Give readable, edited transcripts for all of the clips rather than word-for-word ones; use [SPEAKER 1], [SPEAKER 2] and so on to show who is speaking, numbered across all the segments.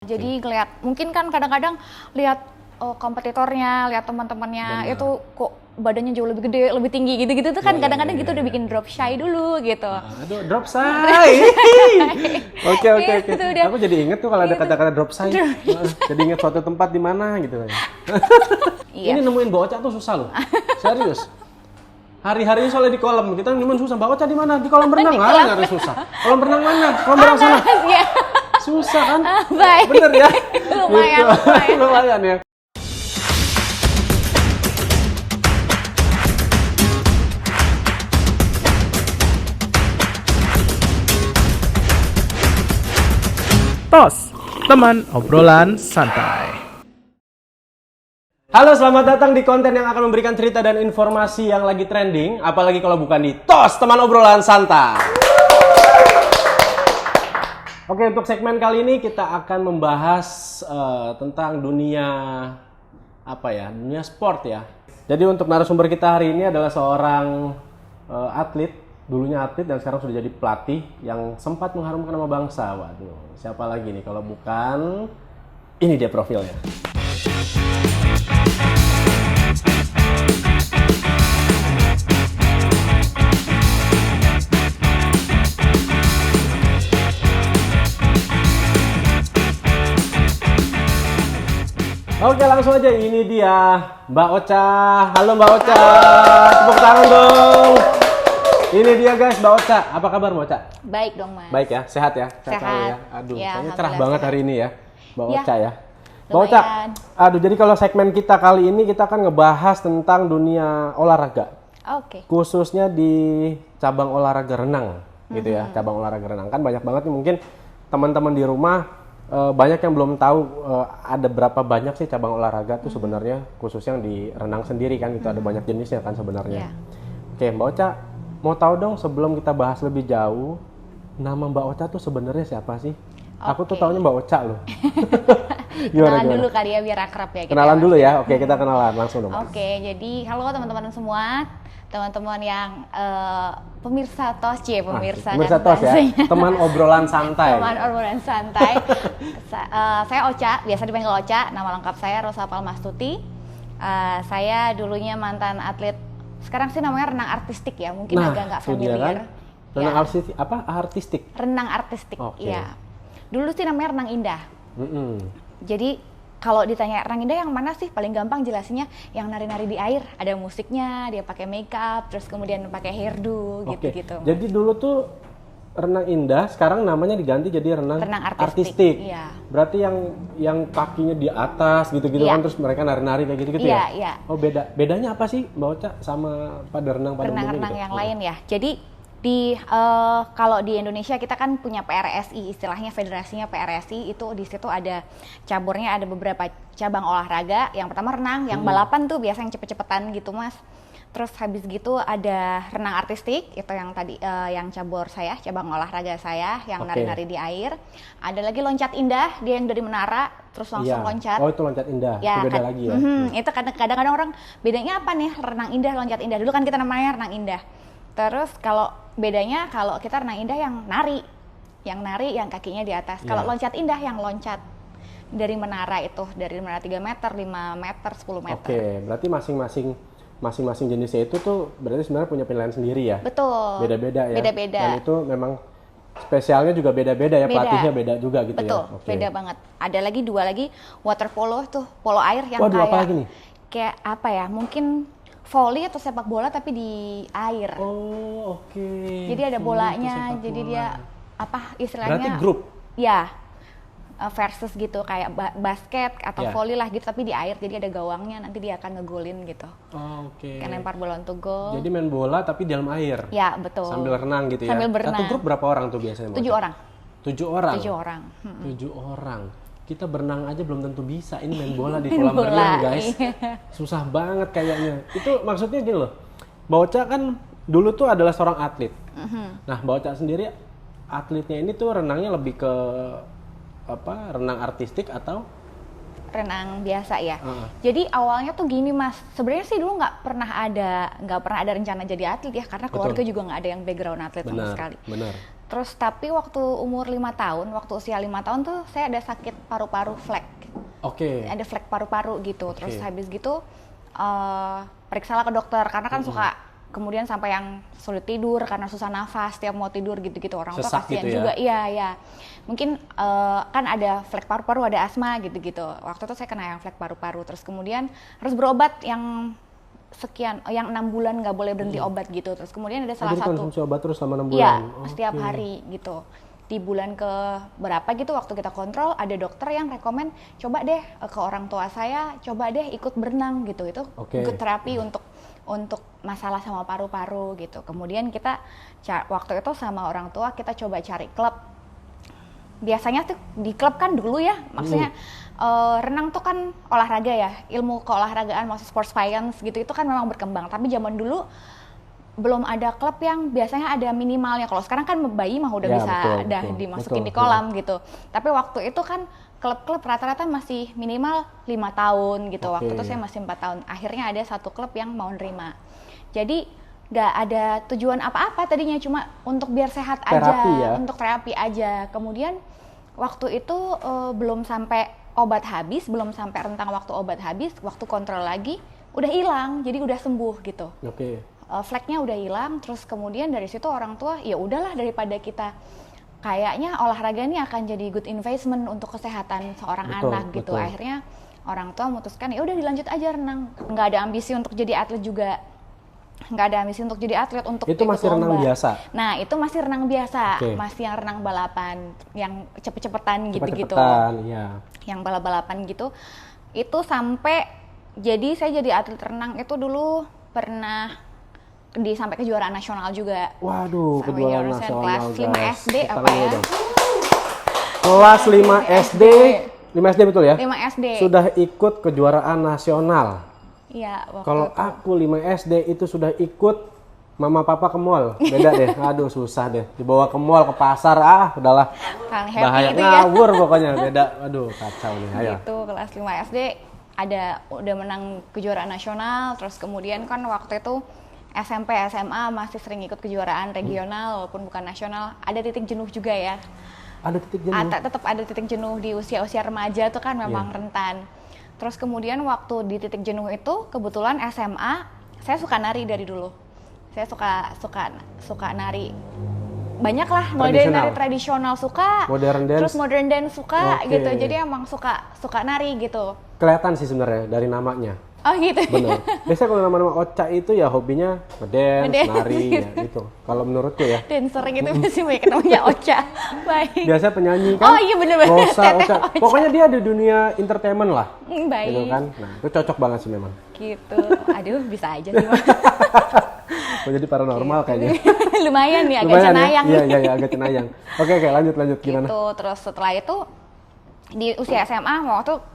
[SPEAKER 1] Jadi ngeliat, mungkin kan kadang-kadang lihat kompetitornya, lihat teman-temannya itu kok badannya jauh lebih gede, lebih tinggi gitu-gitu tuh kan kadang-kadang gitu udah bikin drop shy dulu gitu.
[SPEAKER 2] Aduh, drop shy. Oke. Aku jadi inget tuh kalau ada kata-kata drop shy. Jadi inget suatu tempat di mana gitu. Ini nemuin Mbak Ocha tuh susah loh. Serius. Hari-hari soalnya di kolam, kita nemuin susah. Mbak Ocha di mana? Di kolam renang. Nggak ada susah. Kolam renang mana? Kolam renang sana. Susah kan?
[SPEAKER 1] Baik.
[SPEAKER 2] Bener ya?
[SPEAKER 1] Lumayan.
[SPEAKER 2] Lumayan ya.
[SPEAKER 3] TOS, teman obrolan santai.
[SPEAKER 2] Halo, selamat datang di konten yang akan memberikan cerita dan informasi yang lagi trending. Apalagi kalau bukan di TOS, teman obrolan santai. Oke, untuk segmen kali ini kita akan membahas tentang dunia dunia sport ya. Jadi untuk narasumber kita hari ini adalah seorang atlet, dulunya atlet dan sekarang sudah jadi pelatih yang sempat mengharumkan nama bangsa. Waduh, siapa lagi nih kalau bukan ini dia profilnya. Oke, langsung aja, ini dia Mbak Ocha. Halo Mbak Ocha, tepuk tangan dong. Ini dia guys, Mbak Ocha. Apa kabar Mbak Ocha?
[SPEAKER 1] Baik dong Mas.
[SPEAKER 2] Baik ya, sehat ya?
[SPEAKER 1] Sehat.
[SPEAKER 2] Ya? Aduh,
[SPEAKER 1] Ya,
[SPEAKER 2] kayaknya cerah banget hari ini ya, Mbak
[SPEAKER 1] Ya,
[SPEAKER 2] Ocha ya. Mbak Ocha, aduh, jadi kalau segmen kita kali ini kita akan ngebahas tentang dunia olahraga.
[SPEAKER 1] Oke.
[SPEAKER 2] Khususnya di cabang olahraga renang gitu ya, cabang olahraga renang. Kan banyak banget nih mungkin teman-teman di rumah banyak yang belum tahu ada berapa banyak sih cabang olahraga tuh sebenarnya, khusus yang di renang sendiri kan itu ada banyak jenisnya kan sebenarnya. Oke, Mbak Ocha, mau tahu dong sebelum kita bahas lebih jauh, nama Mbak Ocha tuh sebenarnya siapa sih? Aku tuh taunya Mbak Ocha loh.
[SPEAKER 1] Kenalan dulu kali ya biar akrab ya.
[SPEAKER 2] Kenalan dulu ya, oke kita kenalan langsung dong.
[SPEAKER 1] Oke, jadi halo teman-teman semua, teman-teman yang pemirsa TOS, pemirsa
[SPEAKER 2] kan TOS ya, teman obrolan santai.
[SPEAKER 1] Teman obrolan santai. Saya Ocha, biasa dipanggil Ocha, nama lengkap saya Rosa Palmastuti. Saya dulunya mantan atlet, sekarang sih namanya renang artistik ya, mungkin agak nggak familiar.
[SPEAKER 2] Kan? Renang artistik apa? Artistik?
[SPEAKER 1] Renang artistik,
[SPEAKER 2] Okay.
[SPEAKER 1] ya. Dulu sih namanya renang indah. Jadi kalau ditanya renang indah yang mana sih, paling gampang jelasinnya yang nari-nari di air, ada musiknya, dia pakai makeup, terus kemudian pakai hairdo gitu-gitu.
[SPEAKER 2] Jadi dulu tuh renang indah, sekarang namanya diganti jadi renang artistik.
[SPEAKER 1] Iya.
[SPEAKER 2] Berarti yang kakinya di atas gitu-gitu kan, terus mereka nari-nari kayak gitu-gitu ya?
[SPEAKER 1] Iya.
[SPEAKER 2] Oh, bedanya apa sih Mbak Ocha sama pada renang pada umumnya
[SPEAKER 1] renang
[SPEAKER 2] gitu?
[SPEAKER 1] yang lain ya. Jadi kalau di Indonesia kita kan punya PRSI, istilahnya federasinya PRSI, itu di situ ada caburnya, ada beberapa cabang olahraga. Yang pertama renang, yang balapan tuh biasa yang cepet-cepetan gitu Mas. Terus habis gitu ada renang artistik, itu yang tadi yang cabur saya, cabang olahraga saya yang nari-nari di air. Ada lagi loncat indah, dia yang dari menara terus langsung loncat.
[SPEAKER 2] Oh, itu loncat indah,
[SPEAKER 1] ya,
[SPEAKER 2] itu beda lagi ya.
[SPEAKER 1] Itu kadang-kadang orang bedanya apa nih, renang indah, loncat indah. Dulu kan kita namanya renang indah. Terus kalau bedanya, kalau kita renang indah yang nari yang kakinya di atas. Kalau loncat indah yang loncat dari menara itu, dari menara 3 meter, 5 meter, 10 meter.
[SPEAKER 2] Oke, berarti masing-masing jenisnya itu tuh berarti sebenarnya punya penilaian sendiri ya?
[SPEAKER 1] Betul.
[SPEAKER 2] Beda-beda ya?
[SPEAKER 1] Beda-beda.
[SPEAKER 2] Dan itu memang spesialnya juga beda-beda ya, pelatihnya beda juga gitu.
[SPEAKER 1] Betul,
[SPEAKER 2] ya? Betul,
[SPEAKER 1] beda banget. Ada lagi 2 lagi, water polo tuh, polo air yang
[SPEAKER 2] Waduh, apa lagi nih?
[SPEAKER 1] Kayak apa ya, mungkin volley atau sepak bola tapi di air.
[SPEAKER 2] Oh, oke.
[SPEAKER 1] Jadi ada bolanya, jadi dia apa istilahnya?
[SPEAKER 2] Berarti grup?
[SPEAKER 1] Ya, versus gitu kayak basket atau volley lah gitu, tapi di air. Jadi ada gawangnya, nanti dia akan ngegolin gitu.
[SPEAKER 2] Oh, oke.
[SPEAKER 1] Kan lempar bola untuk gol.
[SPEAKER 2] Jadi main bola tapi di dalam air?
[SPEAKER 1] Ya, betul.
[SPEAKER 2] Sambil renang gitu ya?
[SPEAKER 1] Sambil berenang.
[SPEAKER 2] Satu grup berapa orang tuh biasanya?
[SPEAKER 1] 7 orang.
[SPEAKER 2] 7 orang?
[SPEAKER 1] 7 orang.
[SPEAKER 2] 7 orang. Kita berenang aja belum tentu bisa, ini main bola di kolam renang guys. Susah banget kayaknya. Itu maksudnya gini loh, Mbak Ocha kan dulu tuh adalah seorang atlet. Nah, Mbak Ocha sendiri atletnya ini tuh renangnya lebih ke renang artistik atau
[SPEAKER 1] renang biasa ya. Jadi awalnya tuh gini Mas, sebenarnya sih dulu nggak pernah ada rencana jadi atlet ya, karena keluarga juga nggak ada yang background atlet sama sekali.
[SPEAKER 2] Benar.
[SPEAKER 1] Terus tapi waktu umur 5 tahun, waktu usia 5 tahun tuh saya ada sakit paru-paru flek.
[SPEAKER 2] Oke.
[SPEAKER 1] Ada flek paru-paru gitu.
[SPEAKER 2] Oke.
[SPEAKER 1] Terus habis gitu periksalah ke dokter karena kan suka kemudian sampai yang sulit tidur karena susah nafas tiap mau tidur gitu-gitu, orang tua
[SPEAKER 2] Sesak
[SPEAKER 1] kasihan
[SPEAKER 2] gitu ya?
[SPEAKER 1] juga. Iya. Mungkin kan ada flek paru-paru, ada asma gitu-gitu. Waktu itu saya kena yang flek paru-paru, terus kemudian harus berobat yang yang 6 bulan nggak boleh berhenti obat gitu. Terus kemudian ada salah
[SPEAKER 2] Jadi
[SPEAKER 1] satu,
[SPEAKER 2] konsumsi obat terus selama 6 bulan?
[SPEAKER 1] iya, setiap
[SPEAKER 2] Oke.
[SPEAKER 1] hari gitu. Di bulan ke berapa gitu waktu kita kontrol, ada dokter yang rekomen coba deh ke orang tua saya, coba deh ikut berenang gitu. Itu
[SPEAKER 2] Oke.
[SPEAKER 1] good terapi untuk masalah sama paru-paru gitu. Kemudian kita waktu itu sama orang tua kita coba cari klub. Biasanya tuh di klub kan dulu ya, maksudnya renang tuh kan olahraga ya, ilmu keolahragaan, maksud sports science gitu, itu kan memang berkembang. Tapi zaman dulu belum ada klub yang biasanya ada minimalnya. Kalau sekarang kan bayi mah udah
[SPEAKER 2] Ya,
[SPEAKER 1] bisa
[SPEAKER 2] betul,
[SPEAKER 1] dimasukin
[SPEAKER 2] betul,
[SPEAKER 1] di kolam gitu. Tapi waktu itu kan klub-klub rata-rata masih minimal 5 tahun gitu.
[SPEAKER 2] Oke.
[SPEAKER 1] Waktu itu saya masih 4 tahun. Akhirnya ada satu klub yang mau nerima. Jadi nggak ada tujuan apa-apa tadinya, cuma untuk biar sehat
[SPEAKER 2] Terapi
[SPEAKER 1] aja,
[SPEAKER 2] ya?
[SPEAKER 1] untuk terapi aja. Kemudian waktu itu belum sampai obat habis, belum sampai rentang waktu obat habis, waktu kontrol lagi udah hilang, jadi udah sembuh gitu.
[SPEAKER 2] Oke.
[SPEAKER 1] Fleknya udah hilang, terus kemudian dari situ orang tua ya udahlah, daripada kita kayaknya olahraga ini akan jadi good investment untuk kesehatan seorang
[SPEAKER 2] Betul,
[SPEAKER 1] anak gitu.
[SPEAKER 2] betul.
[SPEAKER 1] Akhirnya orang tua memutuskan ya udah dilanjut aja renang, nggak ada ambisi untuk jadi atlet juga, nggak ada ambisi untuk jadi atlet untuk
[SPEAKER 2] Itu
[SPEAKER 1] ikut
[SPEAKER 2] masih renang
[SPEAKER 1] lomba.
[SPEAKER 2] biasa?
[SPEAKER 1] Nah itu masih renang biasa,
[SPEAKER 2] Oke.
[SPEAKER 1] masih yang renang balapan, yang cepet-cepetan gitu-gitu,
[SPEAKER 2] Cepet-cepetan, iya.
[SPEAKER 1] yang balap-balapan gitu. Itu sampai jadi saya jadi atlet renang itu dulu pernah sampai kejuaraan nasional juga.
[SPEAKER 2] Waduh,
[SPEAKER 1] Sampai
[SPEAKER 2] kejuaraan
[SPEAKER 1] juara
[SPEAKER 2] nasional,
[SPEAKER 1] kelas 5
[SPEAKER 2] guys.
[SPEAKER 1] SD
[SPEAKER 2] Tepuk
[SPEAKER 1] apa
[SPEAKER 2] tangan
[SPEAKER 1] ya?
[SPEAKER 2] dulu dong. Kelas 5 SD, 5 SD betul ya?
[SPEAKER 1] 5 SD.
[SPEAKER 2] Sudah ikut kejuaraan nasional.
[SPEAKER 1] Iya, waktu
[SPEAKER 2] Kalau
[SPEAKER 1] itu.
[SPEAKER 2] aku 5 SD itu sudah ikut mama papa ke mall. Beda deh. Aduh, susah deh. Dibawa ke mall, ke pasar, udahlah.
[SPEAKER 1] Kang happy
[SPEAKER 2] Bahaya
[SPEAKER 1] itu ya.
[SPEAKER 2] ngawur pokoknya. Beda. Aduh, kacau nih. Ayo.
[SPEAKER 1] Itu kelas 5 SD udah menang kejuaraan nasional, terus kemudian kan waktu itu SMP, SMA masih sering ikut kejuaraan regional walaupun bukan nasional. Ada titik jenuh juga ya.
[SPEAKER 2] Ada titik jenuh.
[SPEAKER 1] Tetap ada titik jenuh di usia-usia remaja tuh kan memang rentan. Terus kemudian waktu di titik jenuh itu kebetulan SMA saya suka nari dari dulu. Saya suka nari. Banyak lah, mulai dari nari tradisional suka,
[SPEAKER 2] Modern dance?
[SPEAKER 1] terus modern dance suka
[SPEAKER 2] Oke.
[SPEAKER 1] gitu. Jadi emang suka nari gitu.
[SPEAKER 2] Kelihatan sih sebenarnya dari namanya.
[SPEAKER 1] Oh gitu.
[SPEAKER 2] Bener. Biasanya kalau nama-nama Ocha itu ya hobinya ngedance,
[SPEAKER 1] Ngedance,
[SPEAKER 2] nari,
[SPEAKER 1] gitu.
[SPEAKER 2] ya gitu. Kalau menurutku ya.
[SPEAKER 1] Dancer gitu masih banyak namanya Ocha. Baik.
[SPEAKER 2] Biasa penyanyi kan.
[SPEAKER 1] Oh iya bener-bener.
[SPEAKER 2] Rosa,
[SPEAKER 1] Teteh
[SPEAKER 2] Ocha.
[SPEAKER 1] Ocha.
[SPEAKER 2] Pokoknya dia di dunia entertainment lah.
[SPEAKER 1] Baik.
[SPEAKER 2] Gitu kan. Nah, itu cocok banget sih memang.
[SPEAKER 1] Gitu. Aduh, bisa aja sih. Mas.
[SPEAKER 2] Oh, jadi paranormal kayaknya.
[SPEAKER 1] Lumayan nih, agak
[SPEAKER 2] Lumayan
[SPEAKER 1] cenayang.
[SPEAKER 2] ya? Iya, agak cenayang. Oke, lanjut gimana?
[SPEAKER 1] Gitu. Terus setelah itu di usia SMA waktu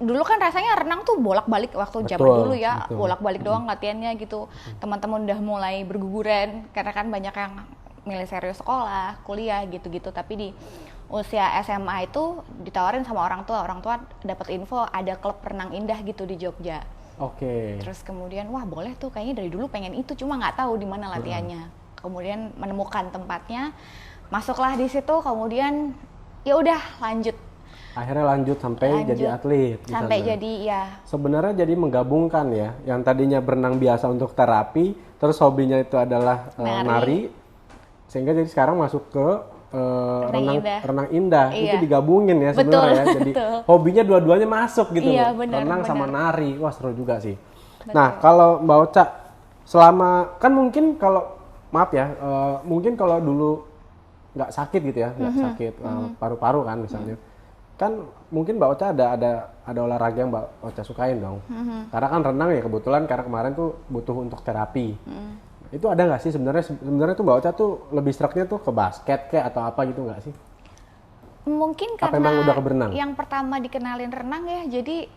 [SPEAKER 1] dulu kan rasanya renang tuh bolak-balik waktu zaman
[SPEAKER 2] Betul,
[SPEAKER 1] dulu ya,
[SPEAKER 2] betul.
[SPEAKER 1] bolak-balik doang latihannya gitu. Teman-teman udah mulai berguguran karena kan banyak yang milih serius sekolah, kuliah gitu-gitu. Tapi di usia SMA itu ditawarin sama orang tua dapat info ada klub renang indah gitu di Jogja.
[SPEAKER 2] Oke.
[SPEAKER 1] Terus kemudian wah boleh tuh, kayaknya dari dulu pengen itu cuma nggak tahu di mana latihannya. Kemudian menemukan tempatnya, masuklah di situ, kemudian ya udah lanjut
[SPEAKER 2] Akhirnya lanjut sampai jadi atlet. di
[SPEAKER 1] sampai
[SPEAKER 2] sana.
[SPEAKER 1] jadi ya
[SPEAKER 2] Sebenarnya jadi menggabungkan ya, yang tadinya berenang biasa untuk terapi, terus hobinya itu adalah nari, sehingga jadi sekarang masuk ke renang indah.
[SPEAKER 1] Iya.
[SPEAKER 2] Itu digabungin ya
[SPEAKER 1] Betul,
[SPEAKER 2] sebenarnya ya. Jadi
[SPEAKER 1] betul.
[SPEAKER 2] hobinya dua-duanya masuk gitu
[SPEAKER 1] Iya,
[SPEAKER 2] loh.
[SPEAKER 1] benar,
[SPEAKER 2] Renang sama
[SPEAKER 1] benar.
[SPEAKER 2] nari, wah seru juga sih. Nah kalau Mbak Ocha, selama kan mungkin kalau maaf ya, mungkin kalau dulu nggak sakit gitu ya, nggak sakit paru-paru kan misalnya. Kan mungkin Mbak Ocha ada olahraga yang Mbak Ocha sukain dong. Karena kan renang ya kebetulan karena kemarin tuh butuh untuk terapi. Itu ada nggak sih sebenarnya tuh Mbak Ocha tuh lebih seraknya tuh ke basket kayak atau apa gitu nggak sih?
[SPEAKER 1] mungkin
[SPEAKER 2] Apa emang udah ke berenang?
[SPEAKER 1] karena yang pertama dikenalin renang ya, jadi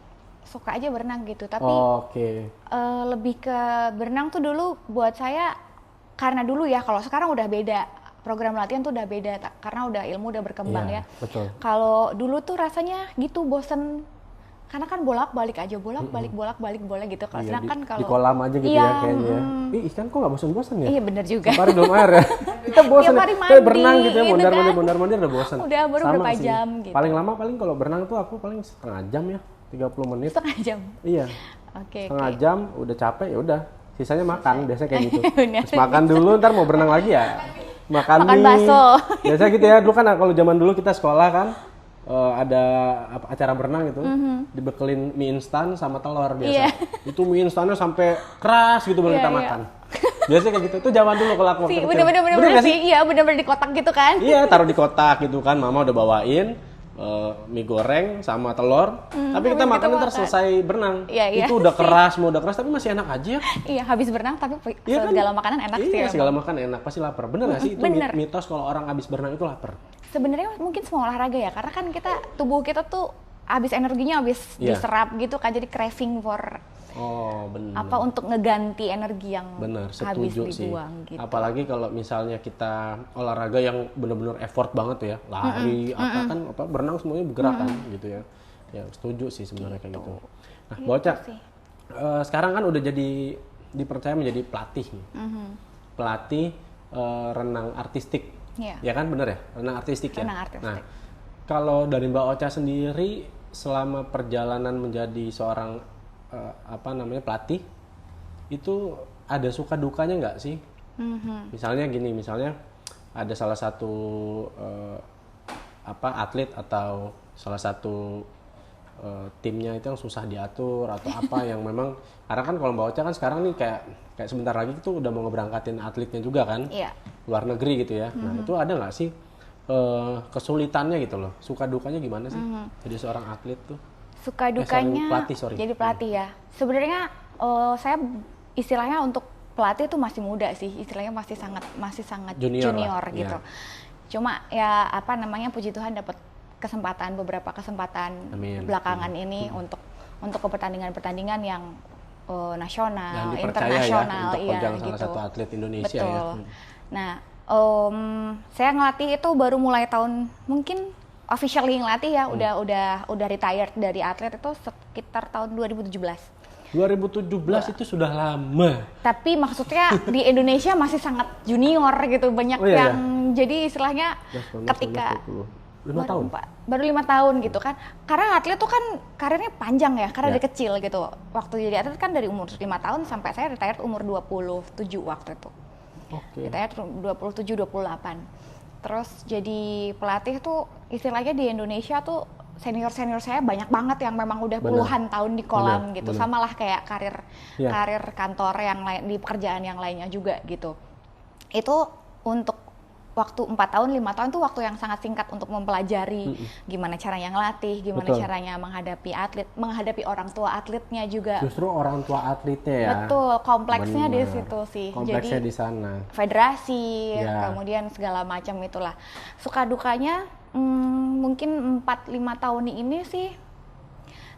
[SPEAKER 1] suka aja berenang gitu. Tapi
[SPEAKER 2] Oke.
[SPEAKER 1] lebih ke berenang tuh dulu buat saya karena dulu ya, kalau sekarang udah beda. Program latihan tuh udah beda karena ilmu udah berkembang
[SPEAKER 2] Iya,
[SPEAKER 1] ya.
[SPEAKER 2] betul.
[SPEAKER 1] Kalau dulu tuh rasanya gitu bosen karena kan bolak-balik aja, bolak-balik gitu. Kalau
[SPEAKER 2] Iya,
[SPEAKER 1] sedangkan
[SPEAKER 2] di
[SPEAKER 1] kalau
[SPEAKER 2] kolam aja gitu
[SPEAKER 1] iya,
[SPEAKER 2] ya kayaknya. Ih, ikan kok nggak bosan-bosan ya?
[SPEAKER 1] Iya bener juga.
[SPEAKER 2] Tiap hari minum air ya. Kita bosan.
[SPEAKER 1] Tiap hari
[SPEAKER 2] Kayak
[SPEAKER 1] mandi,
[SPEAKER 2] berenang gitu ya,
[SPEAKER 1] gitu
[SPEAKER 2] mondar-mandir udah bosan.
[SPEAKER 1] Udah baru
[SPEAKER 2] Sama
[SPEAKER 1] berapa
[SPEAKER 2] sih.
[SPEAKER 1] jam gitu.
[SPEAKER 2] Paling lama kalau berenang tuh aku paling setengah jam ya, 30 menit.
[SPEAKER 1] Setengah jam.
[SPEAKER 2] Iya.
[SPEAKER 1] Oke.
[SPEAKER 2] Setengah jam udah capek ya udah. Sisanya makan, biasanya kayak gitu.
[SPEAKER 1] Bener.
[SPEAKER 2] Terus makan dulu, ntar mau berenang lagi ya. Makan
[SPEAKER 1] Makan
[SPEAKER 2] mie.
[SPEAKER 1] bakso.
[SPEAKER 2] Biasa gitu ya. Dulu kan kalau zaman dulu kita sekolah kan ada acara berenang gitu, dibekelin mie instan sama telur biasa.
[SPEAKER 1] Iya.
[SPEAKER 2] Itu mie instannya sampai keras gitu baru
[SPEAKER 1] Iya,
[SPEAKER 2] kita
[SPEAKER 1] iya.
[SPEAKER 2] makan. Biasanya kayak gitu. Itu zaman dulu kalau aku waktu
[SPEAKER 1] Sih,
[SPEAKER 2] kecil.
[SPEAKER 1] bener-bener
[SPEAKER 2] nggak
[SPEAKER 1] sih, iya bener-bener di kotak gitu kan.
[SPEAKER 2] Iya, taruh di kotak gitu kan. Mama udah bawain mie goreng sama telur. Tapi kita makan ntar selesai berenang.
[SPEAKER 1] Iya, iya.
[SPEAKER 2] Itu udah keras, mau udah keras tapi masih enak aja.
[SPEAKER 1] Iya, habis berenang tapi
[SPEAKER 2] Iya kan?
[SPEAKER 1] segala makanan enak sih.
[SPEAKER 2] Iya,
[SPEAKER 1] emang.
[SPEAKER 2] segala makan enak, pasti lapar. Bener nggak sih itu
[SPEAKER 1] bener.
[SPEAKER 2] mitos kalau orang habis berenang itu lapar?
[SPEAKER 1] Sebenarnya mungkin semua olahraga ya, karena kan tubuh kita tuh habis energinya habis
[SPEAKER 2] Iya.
[SPEAKER 1] diserap gitu kan, jadi craving for
[SPEAKER 2] Oh, bener.
[SPEAKER 1] apa untuk ngeganti energi yang
[SPEAKER 2] Bener,
[SPEAKER 1] habis
[SPEAKER 2] setuju sih.
[SPEAKER 1] dibuang gitu.
[SPEAKER 2] Apalagi kalau misalnya kita olahraga yang bener-bener effort banget ya, lari, apa berenang semuanya bergerak kan gitu ya. Ya setuju sih sebenarnya kayak gitu. Nah,
[SPEAKER 1] Gitu
[SPEAKER 2] Bocah,
[SPEAKER 1] sih.
[SPEAKER 2] sekarang kan udah dipercaya menjadi pelatih nih. Pelatih renang artistik.
[SPEAKER 1] Iya.
[SPEAKER 2] Ya kan bener ya, renang artistik ya.
[SPEAKER 1] Renang artistik.
[SPEAKER 2] Nah, kalau dari Mbak Ocha sendiri selama perjalanan menjadi seorang pelatih itu ada suka dukanya nggak sih? Misalnya gini, misalnya ada salah satu atlet atau salah satu timnya itu yang susah diatur atau apa yang memang, karena kan kalau Mbak Ocha kan sekarang nih kayak sebentar lagi itu udah mau ngeberangkatin atletnya juga kan,
[SPEAKER 1] Iya.
[SPEAKER 2] luar negeri gitu ya. Nah itu ada nggak sih kesulitannya gitu loh, suka dukanya gimana sih jadi seorang atlet tuh?
[SPEAKER 1] Suka dukanya
[SPEAKER 2] pelatih, sorry.
[SPEAKER 1] jadi pelatih ya. Sebenarnya saya istilahnya untuk pelatih tuh masih muda sih, istilahnya masih sangat
[SPEAKER 2] Junior lah,
[SPEAKER 1] gitu.
[SPEAKER 2] iya.
[SPEAKER 1] Cuma ya puji Tuhan dapat beberapa kesempatan
[SPEAKER 2] Amin.
[SPEAKER 1] belakangan ini untuk pertandingan yang nasional,
[SPEAKER 2] Yang dipercaya
[SPEAKER 1] internasional,
[SPEAKER 2] ya, untuk
[SPEAKER 1] iya
[SPEAKER 2] pegang salah
[SPEAKER 1] gitu.
[SPEAKER 2] satu atlet Indonesia
[SPEAKER 1] Betul.
[SPEAKER 2] ya.
[SPEAKER 1] Nah, saya ngelatih itu baru mulai tahun mungkin officially ngelatih ya, udah retired dari atlet itu sekitar tahun 2017.
[SPEAKER 2] 2017 itu sudah lama.
[SPEAKER 1] Tapi maksudnya di Indonesia masih sangat junior gitu, banyak
[SPEAKER 2] Oh, iya,
[SPEAKER 1] yang jadi istilahnya ketika
[SPEAKER 2] 5 tahun.
[SPEAKER 1] baru 5 tahun gitu kan, karena atlet tuh kan karirnya panjang ya, karena
[SPEAKER 2] Ya.
[SPEAKER 1] dari kecil gitu. Waktu jadi atlet kan dari umur 5 tahun sampai saya retired umur 27 waktu itu.
[SPEAKER 2] Oke.
[SPEAKER 1] Retired 27-28. Terus jadi pelatih tuh istilahnya di Indonesia tuh senior saya banyak banget yang memang udah
[SPEAKER 2] Bener.
[SPEAKER 1] puluhan tahun di kolam
[SPEAKER 2] Bener,
[SPEAKER 1] gitu.
[SPEAKER 2] bener.
[SPEAKER 1] Sama lah kayak karir
[SPEAKER 2] Iya.
[SPEAKER 1] kantor yang lain, di pekerjaan yang lainnya juga gitu. Itu untuk waktu 4 tahun, 5 tahun tuh waktu yang sangat singkat untuk mempelajari gimana caranya ngelatih, gimana
[SPEAKER 2] Betul.
[SPEAKER 1] caranya menghadapi atlet, menghadapi orang tua atletnya juga.
[SPEAKER 2] Justru orang tua atletnya ya.
[SPEAKER 1] Betul, kompleksnya di
[SPEAKER 2] Bener.
[SPEAKER 1] situ sih.
[SPEAKER 2] Kompleksnya
[SPEAKER 1] Jadi
[SPEAKER 2] di sana.
[SPEAKER 1] federasi,
[SPEAKER 2] Ya.
[SPEAKER 1] kemudian segala macam itulah. Suka dukanya mungkin 4-5 tahun ini sih,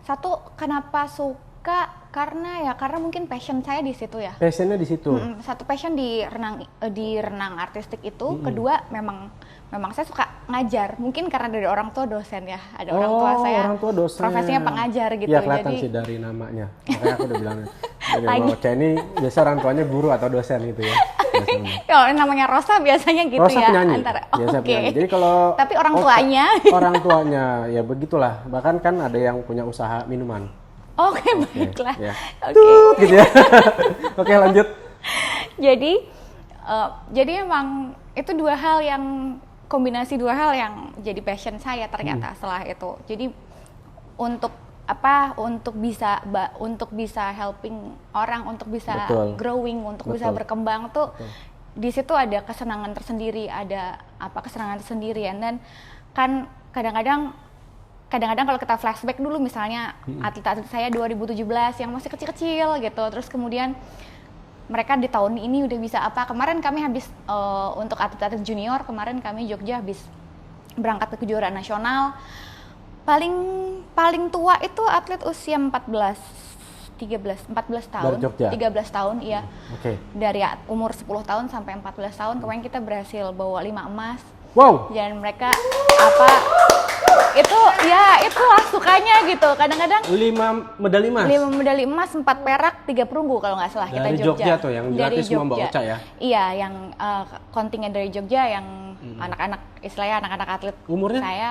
[SPEAKER 1] satu kenapa suka karena mungkin passion saya di situ ya.
[SPEAKER 2] Passionnya di situ.
[SPEAKER 1] Satu passion di renang artistik itu, kedua memang saya suka ngajar. Mungkin karena dari orang tua dosen ya, ada orang tua saya
[SPEAKER 2] orang tua dosen.
[SPEAKER 1] profesinya pengajar gitu.
[SPEAKER 2] Iya, kelihatan
[SPEAKER 1] Jadi
[SPEAKER 2] sih dari namanya. Makanya aku udah bilang dari
[SPEAKER 1] Lagi.
[SPEAKER 2] Mbak Ocha ini biasa orang tuanya guru atau dosen gitu ya. Biasanya.
[SPEAKER 1] ya namanya Rosa biasanya gitu
[SPEAKER 2] Rosa
[SPEAKER 1] ya.
[SPEAKER 2] penyanyi.
[SPEAKER 1] Antara
[SPEAKER 2] Biasa
[SPEAKER 1] oke.
[SPEAKER 2] penyanyi. Jadi kalau
[SPEAKER 1] Tapi orang
[SPEAKER 2] Ocha-
[SPEAKER 1] tuanya.
[SPEAKER 2] orang tuanya ya begitulah. Bahkan kan ada yang punya usaha minuman.
[SPEAKER 1] Oke, baiklah.
[SPEAKER 2] ya.
[SPEAKER 1] Oke.
[SPEAKER 2] Tut, gitu ya. Oke, lanjut.
[SPEAKER 1] Jadi emang itu kombinasi dua hal yang jadi passion saya ternyata setelah itu. Jadi untuk bisa helping orang, untuk bisa
[SPEAKER 2] Betul.
[SPEAKER 1] growing, untuk bisa
[SPEAKER 2] Betul.
[SPEAKER 1] berkembang tuh di situ ada kesenangan tersendiri, dan kan kadang-kadang kalau kita flashback dulu misalnya atlet-atlet saya 2017 yang masih kecil-kecil gitu, terus kemudian mereka di tahun ini udah bisa apa. Kemarin kami habis untuk atlet-atlet junior, kemarin kami Jogja habis berangkat ke kejuaraan nasional. Paling tua itu atlet usia 14 tahun.
[SPEAKER 2] Dari Jogja?
[SPEAKER 1] 13 tahun, iya.
[SPEAKER 2] Oke.
[SPEAKER 1] Dari umur 10 tahun sampai 14 tahun, kemarin kita berhasil bawa 5 emas.
[SPEAKER 2] Wow.
[SPEAKER 1] Dan mereka itulah sukanya gitu. Kadang-kadang
[SPEAKER 2] 5 medali emas.
[SPEAKER 1] 5 medali emas, 4 perak, 3 perunggu kalau nggak salah kita
[SPEAKER 2] Dari Jogja tuh yang dilatih semua Mbak Ocha ya?
[SPEAKER 1] Iya, yang kontingen dari Jogja yang anak-anak, istilahnya anak-anak atlet
[SPEAKER 2] Umurnya?
[SPEAKER 1] saya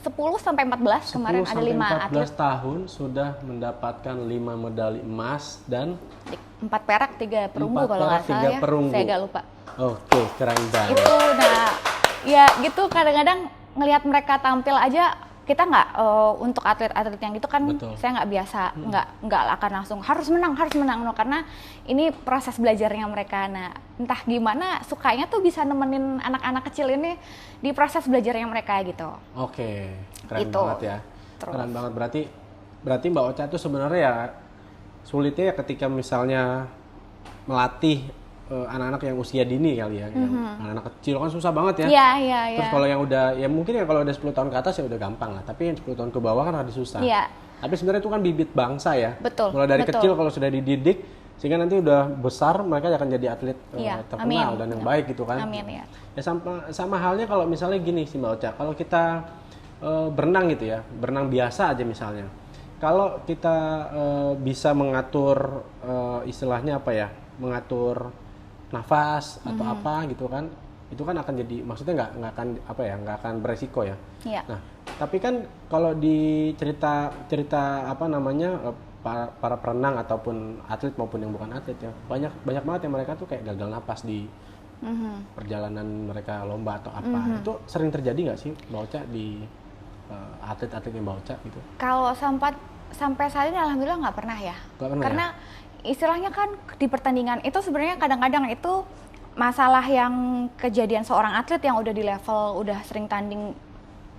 [SPEAKER 1] 10 sampai 14 kemarin ada 5 atlet.
[SPEAKER 2] 14 tahun sudah mendapatkan 5 medali emas dan
[SPEAKER 1] 4 perak, 3 perunggu
[SPEAKER 2] 4
[SPEAKER 1] kalau nggak
[SPEAKER 2] perak,
[SPEAKER 1] salah
[SPEAKER 2] 3
[SPEAKER 1] ya.
[SPEAKER 2] perunggu.
[SPEAKER 1] Saya agak lupa.
[SPEAKER 2] Oke, keren banget.
[SPEAKER 1] Itu nah ya gitu kadang-kadang ngelihat mereka tampil aja kita nggak untuk atlet-atlet yang gitu kan.
[SPEAKER 2] Betul.
[SPEAKER 1] Saya nggak biasa nggak akan langsung harus menang no, karena ini proses belajarnya mereka. Nah entah gimana sukanya tuh bisa nemenin anak-anak kecil ini di proses belajarnya mereka gitu.
[SPEAKER 2] Oke, keren
[SPEAKER 1] Gitu.
[SPEAKER 2] banget ya.
[SPEAKER 1] Terus.
[SPEAKER 2] Keren banget, berarti Mbak Ocha itu sebenarnya ya sulitnya ya ketika misalnya melatih anak-anak yang usia dini kali ya, yang anak-anak kecil kan susah banget ya.
[SPEAKER 1] Iya.
[SPEAKER 2] Terus kalau yang udah, ya mungkin ya kalau udah 10 tahun ke atas ya udah gampang lah, tapi yang 10 tahun ke bawah kan rada susah.
[SPEAKER 1] Iya.
[SPEAKER 2] Tapi sebenarnya itu kan bibit bangsa ya.
[SPEAKER 1] Betul,
[SPEAKER 2] Mulai dari
[SPEAKER 1] betul.
[SPEAKER 2] kecil kalau sudah dididik, sehingga nanti udah besar mereka akan jadi atlet
[SPEAKER 1] Iya,
[SPEAKER 2] terkenal
[SPEAKER 1] amin.
[SPEAKER 2] dan yang baik gitu kan.
[SPEAKER 1] Amin ya.
[SPEAKER 2] Ya sama halnya kalau misalnya gini sih Mbak Ocha, kalau kita berenang gitu ya, berenang biasa aja misalnya. Kalau kita bisa mengatur istilahnya apa ya, mengatur nafas atau apa gitu kan, itu kan akan jadi, maksudnya nggak akan apa ya, nggak akan beresiko ya.
[SPEAKER 1] Iya.
[SPEAKER 2] Nah, tapi kan kalau di cerita apa namanya para perenang ataupun atlet maupun yang bukan atlet ya, banyak banget yang mereka tuh kayak gagal napas di perjalanan mereka lomba atau apa. Itu sering terjadi nggak sih Mbak Ocha di atlet-atletnya Mbak Ocha gitu?
[SPEAKER 1] Kalau sampai saat ini alhamdulillah nggak pernah ya.
[SPEAKER 2] Nggak pernah
[SPEAKER 1] Karena istilahnya kan di pertandingan itu sebenarnya kadang-kadang itu masalah yang kejadian seorang atlet yang udah di level udah sering tanding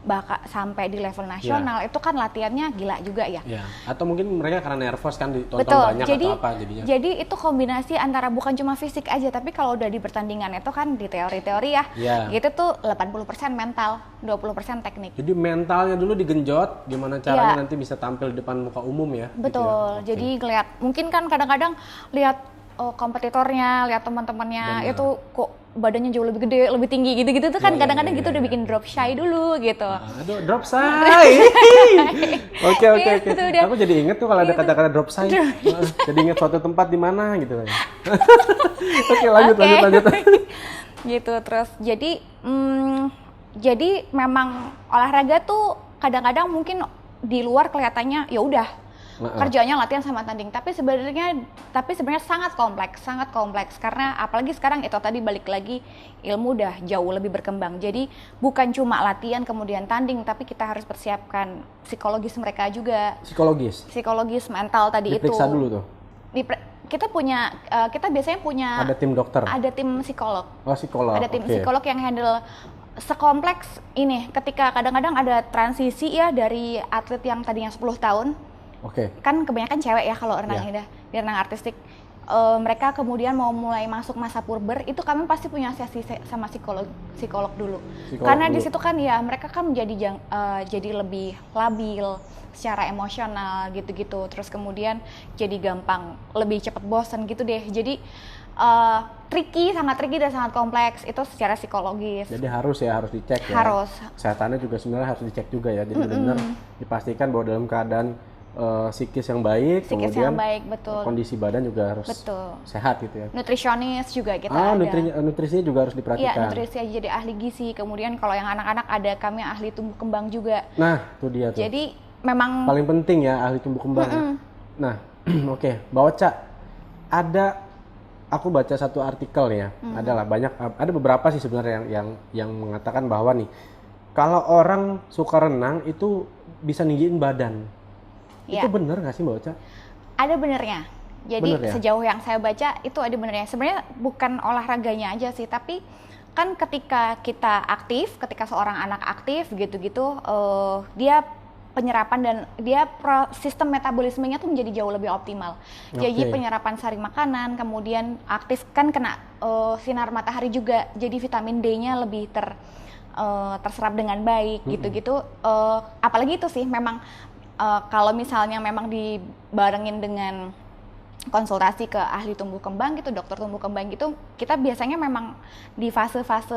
[SPEAKER 1] bahkan sampai di level nasional itu kan latihannya gila juga ya.
[SPEAKER 2] Ya, atau mungkin mereka karena nervous kan ditonton
[SPEAKER 1] Betul.
[SPEAKER 2] banyak
[SPEAKER 1] Jadi,
[SPEAKER 2] atau apa jadinya.
[SPEAKER 1] Jadi itu kombinasi antara bukan cuma fisik aja, tapi kalau udah di pertandingan itu kan di teori-teori ya, gitu tuh 80% mental, 20% teknik.
[SPEAKER 2] Jadi mentalnya dulu digenjot, gimana caranya nanti bisa tampil di depan muka umum ya?
[SPEAKER 1] Betul.
[SPEAKER 2] Gitu ya?
[SPEAKER 1] Jadi ngeliat, mungkin kan kadang-kadang lihat kompetitornya, lihat teman-temannya itu kok badannya jauh lebih gede, lebih tinggi gitu-gitu tuh kan kadang-kadang gitu udah bikin drop shy dulu gitu.
[SPEAKER 2] Aduh, drop shy. Oke.
[SPEAKER 1] Gitu, udah.
[SPEAKER 2] Aku jadi inget tuh kalau ada kata-kata drop shy. Jadi inget suatu tempat di mana gitu. Oke, lanjut.
[SPEAKER 1] Gitu terus. Jadi memang olahraga tuh kadang-kadang mungkin di luar kelihatannya ya udah kerjanya latihan sama tanding, tapi sebenarnya sangat kompleks karena apalagi sekarang itu tadi balik lagi ilmu udah jauh lebih berkembang. Jadi bukan cuma latihan kemudian tanding, tapi kita harus persiapkan psikologis mereka juga. Psikologis mental tadi itu.
[SPEAKER 2] Diperiksa dulu tuh.
[SPEAKER 1] Kita biasanya punya
[SPEAKER 2] ada tim dokter.
[SPEAKER 1] Ada tim psikolog.
[SPEAKER 2] Oh, psikolog.
[SPEAKER 1] Ada tim psikolog yang handle sekompleks ini. Ketika kadang-kadang ada transisi ya dari atlet yang tadinya 10 tahun. Kan kebanyakan cewek ya kalau renang ini di renang artistik. Mereka kemudian mau mulai masuk masa puber, itu kami pasti punya sesi sama psikolog dulu. Karena di situ kan ya mereka kan jadi lebih labil secara emosional gitu-gitu. Terus kemudian jadi gampang lebih cepat bosan gitu deh. Jadi sangat tricky dan sangat kompleks itu secara psikologis.
[SPEAKER 2] Jadi harus dicek ya.
[SPEAKER 1] Harus.
[SPEAKER 2] Kesehatannya juga sebenarnya harus dicek juga ya. Jadi benar dipastikan bahwa dalam keadaan psikis yang baik, kemudian
[SPEAKER 1] betul.
[SPEAKER 2] Kondisi badan juga harus sehat gitu ya.
[SPEAKER 1] Nutrisionis juga kita ada.
[SPEAKER 2] Nutrisinya juga harus diperhatikan.
[SPEAKER 1] Iya, nutrisi jadi ahli gizi. Kemudian kalau yang anak-anak ada kami ahli tumbuh kembang juga.
[SPEAKER 2] Nah, itu dia tuh.
[SPEAKER 1] Jadi memang
[SPEAKER 2] paling penting ya ahli tumbuh kembang. Nah, oke, Mbak Ocha, aku baca satu artikel ya. Ada beberapa sih sebenarnya yang mengatakan bahwa nih kalau orang suka renang itu bisa ninggiin badan. Itu benar nggak sih Mbak Ocha?
[SPEAKER 1] Ada benernya. Jadi sejauh yang saya baca itu ada benernya. Sebenarnya bukan olahraganya aja sih, tapi kan ketika kita aktif, ketika seorang anak aktif gitu-gitu, dia penyerapan dan sistem metabolismenya tuh menjadi jauh lebih optimal. Jadi penyerapan sari makanan, kemudian aktif kan kena sinar matahari juga, jadi vitamin D-nya lebih terserap dengan baik gitu-gitu. Apalagi itu sih memang kalau misalnya memang dibarengin dengan konsultasi ke ahli tumbuh kembang gitu, dokter tumbuh kembang gitu, kita biasanya memang di fase-fase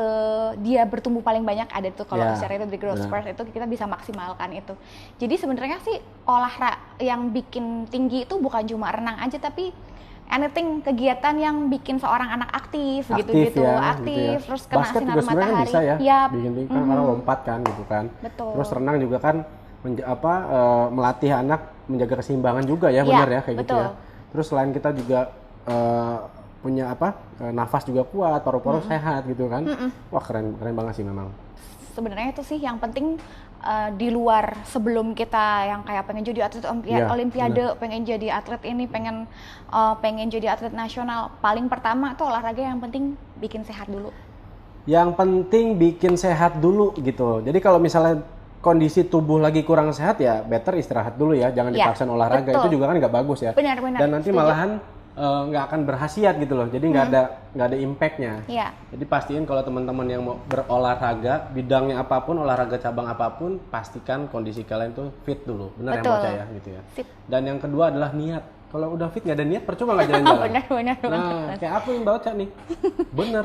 [SPEAKER 1] dia bertumbuh paling banyak ada tuh kalau secara itu di growth spurt itu kita bisa maksimalkan itu. Jadi sebenarnya sih olahraga yang bikin tinggi itu bukan cuma renang aja, tapi anything kegiatan yang bikin seorang anak aktif gitu-gitu, aktif, terus kena
[SPEAKER 2] basket
[SPEAKER 1] sinar
[SPEAKER 2] juga sebenarnya
[SPEAKER 1] matahari.
[SPEAKER 2] bisa ya,
[SPEAKER 1] Yap.
[SPEAKER 2] bikin tinggi kan orang lompat kan gitu kan.
[SPEAKER 1] Betul.
[SPEAKER 2] Terus renang juga kan melatih anak menjaga keseimbangan juga ya, benar ya kayak gitu ya. Terus selain kita juga punya nafas juga kuat, paru-paru sehat gitu kan. Wah keren banget sih memang.
[SPEAKER 1] Sebenarnya itu sih yang penting di luar sebelum kita yang kayak pengen jadi atlet olimpiade, pengen jadi atlet ini, pengen jadi atlet nasional. Paling pertama tuh olahraga yang penting bikin sehat dulu.
[SPEAKER 2] Yang penting bikin sehat dulu gitu. Jadi kalau misalnya kondisi tubuh lagi kurang sehat ya better istirahat dulu ya, jangan dipaksain olahraga. Betul. Itu juga kan nggak bagus ya.
[SPEAKER 1] Benar.
[SPEAKER 2] Dan nanti malahan nggak akan berkhasiat gitu loh, jadi nggak ada impactnya. Jadi pastiin kalau teman-teman yang mau berolahraga bidangnya apapun, olahraga cabang apapun, pastikan kondisi kalian tuh fit dulu, benar ya Mbak Ocha ya gitu ya. Dan yang kedua adalah niat. Kalau udah fit nggak ada niat percuma nggak jalan-jalan.
[SPEAKER 1] benar.
[SPEAKER 2] Nah kayak apa yang Mbak Ocha nih, bener.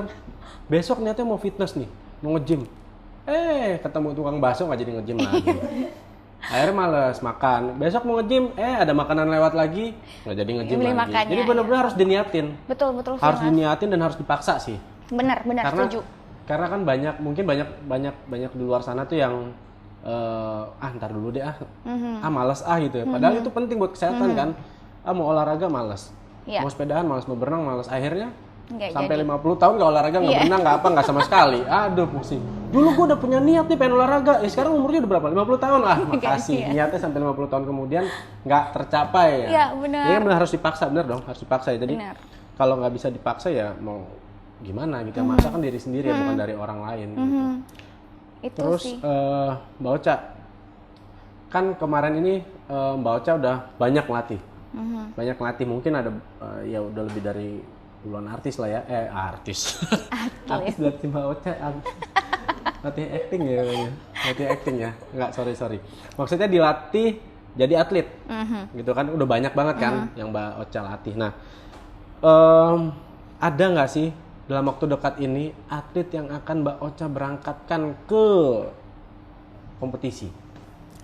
[SPEAKER 2] Besok niatnya mau fitness nih, mau nge-gym, ketemu tukang bakso nggak jadi nge-gym lagi. Akhirnya males makan. Besok mau nge-gym, ada makanan lewat lagi, nggak jadi nge-gym lagi.
[SPEAKER 1] Makanya,
[SPEAKER 2] jadi benar-benar harus diniatin.
[SPEAKER 1] Betul.
[SPEAKER 2] Harus diniatin dan harus dipaksa sih.
[SPEAKER 1] Benar, setuju.
[SPEAKER 2] Karena kan mungkin banyak di luar sana tuh yang ntar dulu deh malas gitu ya. Padahal itu penting buat kesehatan kan. Mau olahraga malas, mau sepedahan malas, mau berenang malas. Akhirnya sampai 50 tahun nggak olahraga, nggak berenang, nggak sama sekali. Aduh pusing. Dulu gue udah punya niat nih pengen olahraga, sekarang umurnya udah berapa? 50 tahun lah. Makasih. Niatnya sampai 50 tahun kemudian nggak tercapai ya.
[SPEAKER 1] Iya benar.
[SPEAKER 2] Jadi benar harus dipaksa, benar dong, harus dipaksa ya. Jadi kalau nggak bisa dipaksa ya mau gimana gitu ya. Masa kan diri sendiri ya, bukan dari orang lain. Gitu.
[SPEAKER 1] Itu
[SPEAKER 2] terus
[SPEAKER 1] sih.
[SPEAKER 2] Mbak Ocha, kan kemarin ini Mbak Ocha udah banyak latih. Banyak latih, mungkin ada ya udah lebih dari puluhan artis lah ya, artis berarti Mbak Ocha latih acting ya, nggak sorry, maksudnya dilatih jadi atlet, gitu kan, udah banyak banget kan yang Mbak Ocha latih. Nah, ada nggak sih dalam waktu dekat ini atlet yang akan Mbak Ocha berangkatkan ke kompetisi?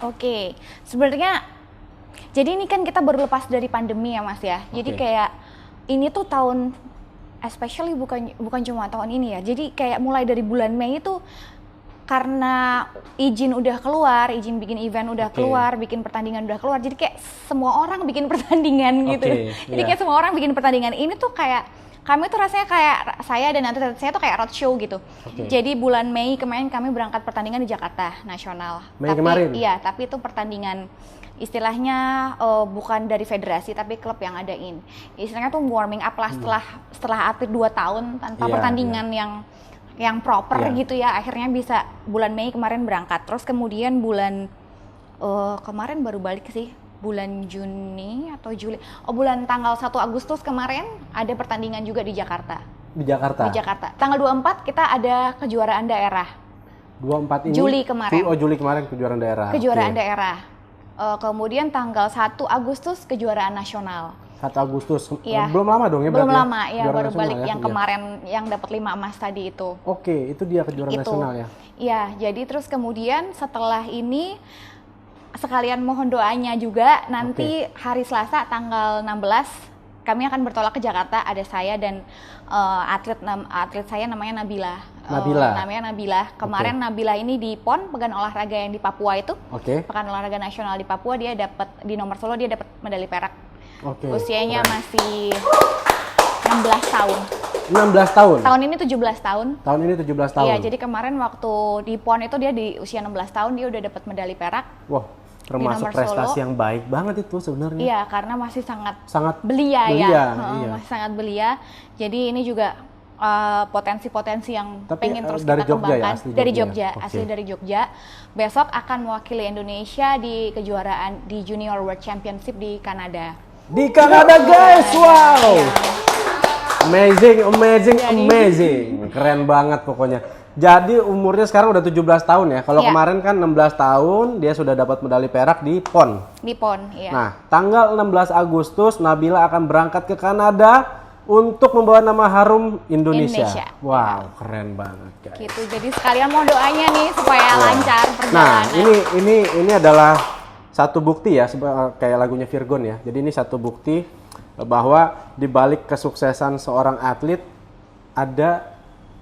[SPEAKER 1] Oke, sebenarnya jadi ini kan kita baru lepas dari pandemi ya Mas ya, jadi kayak ini tuh tahun especially bukan cuma tahun ini ya. Jadi kayak mulai dari bulan Mei itu karena izin udah keluar, izin bikin event udah keluar, bikin pertandingan udah keluar. Jadi kayak semua orang bikin pertandingan gitu. Jadi kayak semua orang bikin pertandingan. Ini tuh kayak kami tuh rasanya kayak saya dan atlet saya tuh kayak roadshow gitu. Jadi bulan Mei kemarin kami berangkat pertandingan di Jakarta Nasional.
[SPEAKER 2] Kemarin?
[SPEAKER 1] Iya, tapi itu pertandingan istilahnya bukan dari federasi tapi klub yang adain. Istilahnya tuh warming up lah setelah atlet 2 tahun tanpa pertandingan yang proper gitu ya. Akhirnya bisa bulan Mei kemarin berangkat. Terus kemudian bulan kemarin baru balik sih. Bulan Juni atau Juli. Bulan tanggal 1 Agustus kemarin ada pertandingan juga di Jakarta. Di Jakarta. Tanggal 24 kita ada kejuaraan daerah.
[SPEAKER 2] 24 ini?
[SPEAKER 1] Juli kemarin.
[SPEAKER 2] Juli kemarin kejuaraan daerah.
[SPEAKER 1] Kejuaraan daerah. Kemudian tanggal 1 Agustus kejuaraan nasional.
[SPEAKER 2] 1 Agustus. Belum lama dong ya berarti?
[SPEAKER 1] Belum lama ya, baru balik
[SPEAKER 2] ya?
[SPEAKER 1] Yang kemarin yang dapat 5 emas tadi itu.
[SPEAKER 2] Oke, itu dia kejuaraan nasional ya?
[SPEAKER 1] Iya, jadi terus kemudian setelah ini sekalian mohon doanya juga nanti hari Selasa tanggal 16 kami akan bertolak ke Jakarta. Ada saya dan atlet saya namanya Nabila. Namanya Nabila. Kemarin Nabila ini di PON, Pekan Olahraga yang di Papua itu. Pekan Olahraga Nasional di Papua, dia dapat di nomor solo dia dapat medali perak. Usianya masih 16 tahun.
[SPEAKER 2] 16 tahun?
[SPEAKER 1] Tahun ini 17 tahun.
[SPEAKER 2] Tahun ini 17 tahun?
[SPEAKER 1] Iya, jadi kemarin waktu di PON itu dia di usia 16 tahun dia udah dapat medali perak.
[SPEAKER 2] Wah, termasuk prestasi yang baik banget itu sebenarnya.
[SPEAKER 1] Iya, karena masih sangat belia ya. Masih sangat belia. Jadi ini juga potensi-potensi yang pengen terus kita kembangkan. Dari Jogja, asli dari Jogja. Besok akan mewakili Indonesia di kejuaraan di Junior World Championship di Kanada.
[SPEAKER 2] Di Kanada guys, wow! Amazing. Keren banget pokoknya. Jadi umurnya sekarang udah 17 tahun ya. Kalau
[SPEAKER 1] Iya.
[SPEAKER 2] kemarin kan 16 tahun dia sudah dapat medali perak di PON.
[SPEAKER 1] Di PON, iya.
[SPEAKER 2] Nah, tanggal 16 Agustus Nabila akan berangkat ke Kanada untuk membawa nama harum Indonesia.
[SPEAKER 1] Indonesia.
[SPEAKER 2] Wow, keren banget guys.
[SPEAKER 1] Gitu. Jadi sekalian mau doanya nih supaya lancar
[SPEAKER 2] Nah,
[SPEAKER 1] perjalanan.
[SPEAKER 2] ini adalah satu bukti ya, kayak lagunya Virgon ya. Jadi ini satu bukti bahwa di balik kesuksesan seorang atlet ada